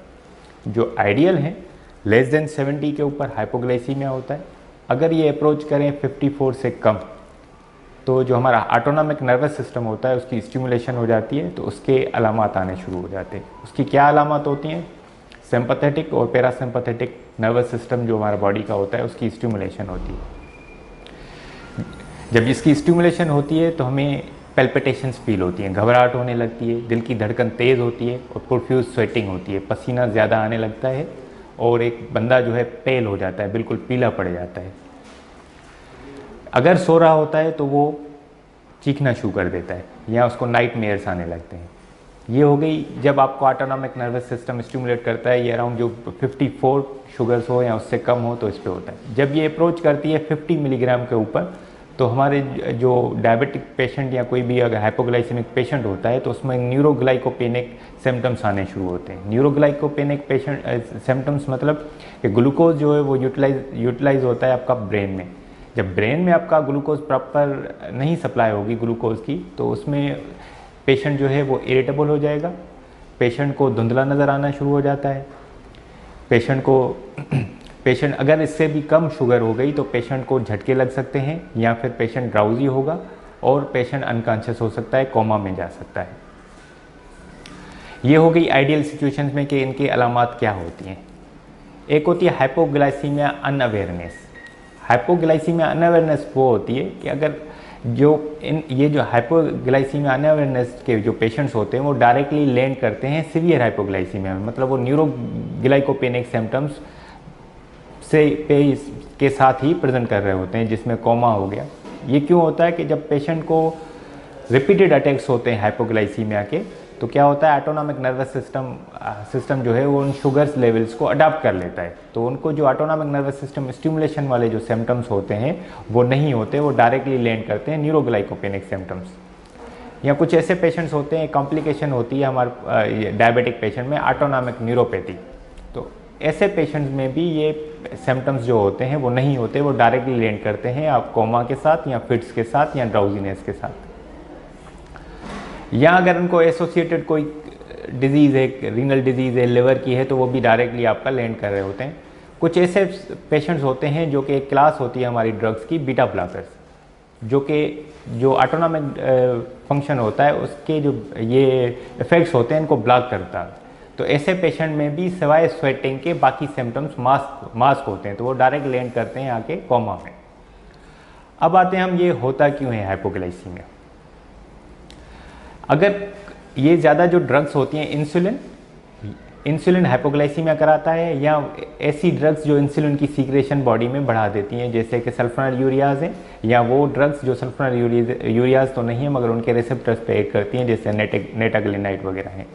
जो आइडियल हैं लेस देन 70 के ऊपर हाइपोग्लाइसीमिया होता है। अगर ये अप्रोच करें 54 से कम, तो जो हमारा ऑटोनॉमिक नर्वस सिस्टम होता है उसकी स्टिमुलेशन हो जाती है, तो उसके अलामात आने शुरू हो जाते हैं। उसकी क्या अलामात होती हैं, सिंपैथेटिक और पैरासिम्पैथेटिक नर्वस सिस्टम जो हमारा बॉडी का होता है उसकी स्टिमुलेशन होती है। जब इसकी स्टिमुलेशन होती है तो हमें पैल्पिटेशंस फील होती हैं, घबराहट होने लगती है, दिल की धड़कन तेज़ होती है और प्रोफ्यूज स्वेटिंग होती है, पसीना ज़्यादा आने लगता है और एक बंदा जो है पेल हो जाता है, बिल्कुल पीला पड़ जाता है। अगर सो रहा होता है तो वो चीखना शुरू कर देता है या उसको नाइट मेयर्स आने लगते हैं। ये हो गई जब आपको ऑटोनॉमिक नर्वस सिस्टम स्टिमुलेट करता है, ये अराउंड जो 54 शुगर्स हो या उससे कम हो तो इस पे होता है। जब ये अप्रोच करती है 50 मिलीग्राम के ऊपर, तो हमारे जो डायबिटिक पेशेंट या कोई भी अगर हाइपोग्लाइसेमिक पेशेंट होता है तो उसमें न्यूरोग्लाइकोपेनिक सिम्टम्स आने शुरू होते हैं। न्यूरोग्लाइकोपेनिक पेशेंट सिम्टम्स मतलब कि ग्लूकोज जो है वो यूटिलाइज होता है आपका ब्रेन में, जब ब्रेन में आपका ग्लूकोज प्रॉपर नहीं सप्लाई होगी ग्लूकोज की, तो उसमें पेशेंट जो है वो इरिटेबल हो जाएगा, पेशेंट को धुंधला नज़र आना शुरू हो जाता है, पेशेंट अगर इससे भी कम शुगर हो गई तो पेशेंट को झटके लग सकते हैं, या फिर पेशेंट ड्राउजी होगा और पेशेंट अनकॉन्शियस हो सकता है, कोमा में जा सकता है। ये हो गई आइडियल सिचुएशंस में कि इनकी अलामात क्या होती हैं। एक होती है हाइपोग्लाइसीमिया अनअवेयरनेस। हाइपोग्लाइसीमिया अनअवेयरनेस वो होती है कि अगर ये जो हाइपोग्लाइसीमिया अनअवेयरनेस के जो पेशेंट्स होते हैं वो डायरेक्टली लैंड करते हैं सीवियर हाइपोग्लाइसीमिया में, मतलब वो न्यूरोग्लाइकोपेनिक सिम्टम्स के साथ ही प्रेजेंट कर रहे होते हैं, जिसमें कोमा हो गया। ये क्यों होता है कि जब पेशेंट को रिपीटेड अटैक्स होते हैं हाइपोग्लाइसीमिया के, तो क्या होता है, ऑटोनॉमिक नर्वस सिस्टम जो है वो उन शुगर्स लेवल्स को अडॉप्ट कर लेता है। तो उनको जो ऑटोनॉमिक नर्वस सिस्टम स्टिमुलेशन वाले जो सिम्टम्स होते हैं वो नहीं होते, वो डायरेक्टली लैंड करते हैं न्यूरोग्लाइकोपेनिक सिम्टम्स। या कुछ ऐसे पेशेंट्स होते हैं, कॉम्प्लिकेशन होती है हमारे डायबिटिक पेशेंट में ऑटोनॉमिक न्यूरोपैथी, तो ऐसे पेशेंट्स में भी ये सिम्टम्स जो होते हैं वो नहीं होते, वो डायरेक्टली लैंड करते हैं आप कोमा के साथ या फिट्स के साथ या ड्राउजीनेस के साथ। या अगर उनको एसोसिएटेड कोई डिजीज़ है, रीनल डिजीज़ है, लिवर की है, तो वो भी डायरेक्टली आपका लैंड कर रहे होते हैं। कुछ ऐसे पेशेंट्स होते हैं जो कि एक क्लास होती है हमारी ड्रग्स की, बीटा ब्लॉकर्स, जो ऑटोनॉमिक फंक्शन होता है उसके जो ये इफ़ेक्ट्स होते हैं इनको ब्लॉक करता है। तो ऐसे पेशेंट में भी सिवाय स्वेटिंग के बाकी सिम्टम्स मास्क होते हैं, तो वो डायरेक्ट लैंड करते हैं आके कोमा में। अब आते हैं हम, ये होता क्यों है हाइपोग्लाइसीमिया। अगर ये ज़्यादा जो ड्रग्स होती हैं, इंसुलिन हाइपोग्लाइसीमिया कराता है, या ऐसी ड्रग्स जो इंसुलिन की सीक्रेशन बॉडी में बढ़ा देती हैं, जैसे कि सल्फोनाइल यूरियाज हैं, या वो ड्रग्स जो सल्फोनाइल यूरियाज तो नहीं है मगर उनके रिसेप्टर्स पे एक्ट करती हैं, जैसे नेटाग्लिनाइड वगैरह हैं।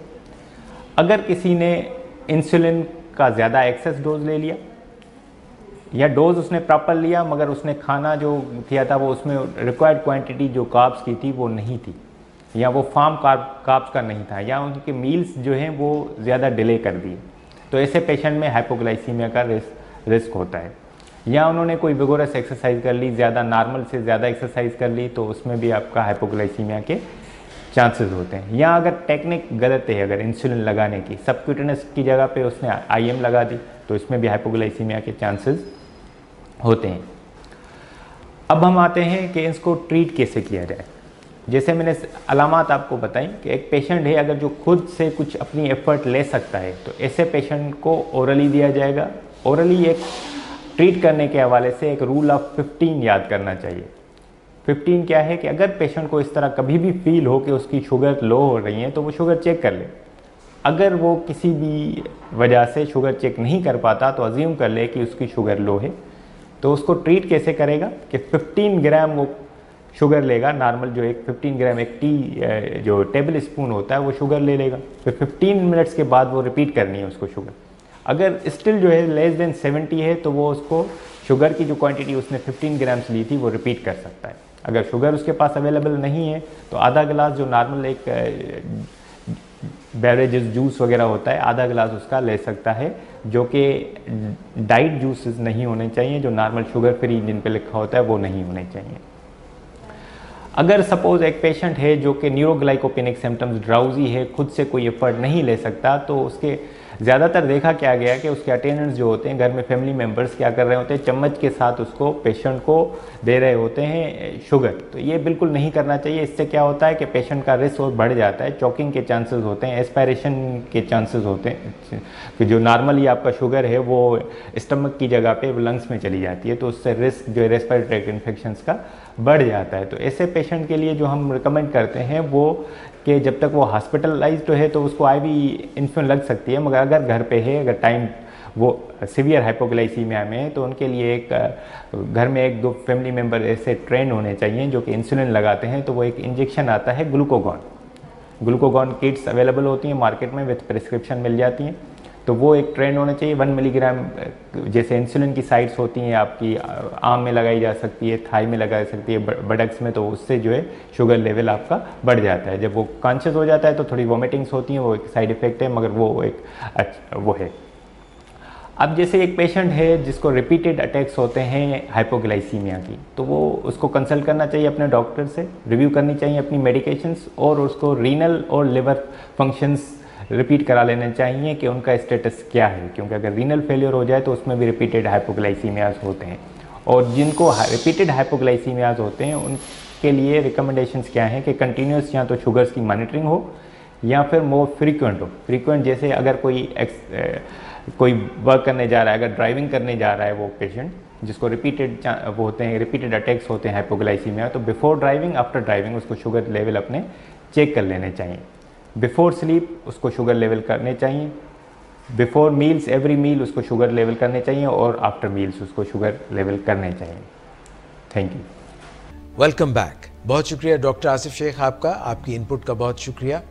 अगर किसी ने इंसुलिन का ज़्यादा एक्सेस डोज ले लिया, या डोज उसने प्रॉपर लिया मगर उसने खाना जो किया था वो उसमें रिक्वायर्ड क्वांटिटी जो कार्ब्स की थी वो नहीं थी, या वो फार्म कार्ब्स का नहीं था, या उनके मील्स जो हैं वो ज़्यादा डिले कर दिए, तो ऐसे पेशेंट में हाइपोग्लाइसीमिया का रिस्क होता है। या उन्होंने कोई विगोरस एक्सरसाइज कर ली, ज़्यादा नॉर्मल से ज़्यादा एक्सरसाइज कर ली, तो उसमें भी आपका हाइपोग्लाइसीमिया के चांसेस होते हैं। या अगर टेक्निक गलत है, अगर इंसुलिन लगाने की सबक्यूटेनस की जगह पे उसने IM लगा दी, तो इसमें भी हाइपोग्लाइसीमिया के चांसेस होते हैं। अब हम आते हैं कि इसको ट्रीट कैसे किया जाए। जैसे मैंने अलामात आपको बताई कि एक पेशेंट है अगर जो खुद से कुछ अपनी एफर्ट ले सकता है, तो ऐसे पेशेंट को ओरली दिया जाएगा। ओरली एक ट्रीट करने के हवाले से एक रूल ऑफ 15 याद करना चाहिए। 15 क्या है कि अगर पेशेंट को इस तरह कभी भी फील हो कि उसकी शुगर लो हो रही है तो वो शुगर चेक कर ले। अगर वो किसी भी वजह से शुगर चेक नहीं कर पाता तो अज्यूम कर ले कि उसकी शुगर लो है, तो उसको ट्रीट कैसे करेगा कि 15 ग्राम वो शुगर लेगा, नॉर्मल जो एक 15 ग्राम एक टी जो टेबल स्पून होता है वो शुगर ले लेगा। फिर 15 मिनट्स के बाद वो रिपीट करनी है उसको शुगर। अगर स्टिल जो है लेस देन 70 है तो वो उसको शुगर की जो क्वांटिटी उसने 15 ग्राम्स ली थी वो रिपीट कर सकता है। अगर शुगर उसके पास अवेलेबल नहीं है तो आधा गिलास जो नॉर्मल एक बेवरेजेस जूस वगैरह होता है आधा गिलास उसका ले सकता है, जो कि डाइट जूसेस नहीं होने चाहिए, जो नॉर्मल शुगर फ्री जिन पे लिखा होता है वो नहीं होने चाहिए। अगर सपोज एक पेशेंट है जो कि न्यूरोग्लाइकोपेनिक सिम्टम्स, ड्राउजी है, खुद से कोई एफर्ट नहीं ले सकता, तो उसके ज़्यादातर देखा क्या गया कि उसके अटेंडेंट्स जो होते हैं घर में फैमिली मेम्बर्स क्या कर रहे होते हैं, चम्मच के साथ उसको पेशेंट को दे रहे होते हैं शुगर। तो ये बिल्कुल नहीं करना चाहिए। इससे क्या होता है कि पेशेंट का रिस्क और बढ़ जाता है, चॉकिंग के चांसेस होते हैं, एस्पायरेशन के चांसेस होते हैं कि जो नॉर्मली आपका शुगर है वो स्टमक की जगह पे लंग्स में चली जाती है, तो उससे रिस्क जो है रेस्पिरेटरी ट्रैक्ट इन्फेक्शंस का बढ़ जाता है। तो ऐसे पेशेंट के लिए जो हम रिकमेंड करते हैं वो कि जब तक वो हॉस्पिटलाइज्ड है तो उसको IV इंसुलिन लग सकती है, मगर अगर घर पे है, अगर टाइम वो सीवियर हाइपोग्लाइसीमिया में है, तो उनके लिए एक घर में 1-2 फैमिली मेम्बर ऐसे ट्रेन होने चाहिए जो कि इंसुलिन लगाते हैं। तो वो एक इंजेक्शन आता है ग्लूकोगॉन किट्स अवेलेबल होती हैं मार्केट में, विथ प्रिस्क्रिप्शन मिल जाती हैं। तो वो एक ट्रेन होना चाहिए 1 मिलीग्राम, जैसे इंसुलिन की साइट्स होती हैं आपकी आर्म में लगाई जा सकती है, थाई में लगाई सकती है, बटक्स में, तो उससे जो है शुगर लेवल आपका बढ़ जाता है। जब वो कॉन्शियस हो जाता है तो थोड़ी वोमिटिंग्स होती हैं, वो एक साइड इफ़ेक्ट है, मगर वो एक वो है। अब जैसे एक पेशेंट है जिसको रिपीटेड अटैक्स होते हैं हाइपोग्लाइसीमिया की, तो वो उसको कंसल्ट करना चाहिए अपने डॉक्टर से, रिव्यू करनी चाहिए अपनी मेडिकेशंस, और उसको रीनल और लिवर फंक्शंस रिपीट करा लेने चाहिए कि उनका स्टेटस क्या है, क्योंकि अगर रीनल फेलियर हो जाए तो उसमें भी रिपीटेड हाइपोग्लाइसीमियाज होते हैं। और जिनको रिपीटेड हाइपोग्लाइसीमियाज होते हैं उनके लिए रिकमेंडेशंस क्या हैं कि कंटिन्यूस या तो शुगर्स की मॉनिटरिंग हो या फिर मोर फ्रीक्वेंट हो। फ्रीक्वेंट जैसे अगर कोई वर्क करने जा रहा है, अगर ड्राइविंग करने जा रहा है वो पेशेंट जिसको वो होते हैं रिपीटेड अटैक्स होते हैं हाइपोग्लाइसीमिया, तो बिफोर ड्राइविंग आफ्टर ड्राइविंग उसको शुगर लेवल अपने चेक कर लेने चाहिए। बिफोर स्लीप उसको शुगर लेवल करने चाहिए, बिफोर मील्स एवरी मील उसको शुगर लेवल करने चाहिए, और आफ्टर मील्स उसको शुगर लेवल करने चाहिए। Thank you. Welcome back. बहुत शुक्रिया डॉक्टर आसिफ शेख आपका, आपकी इनपुट का बहुत शुक्रिया।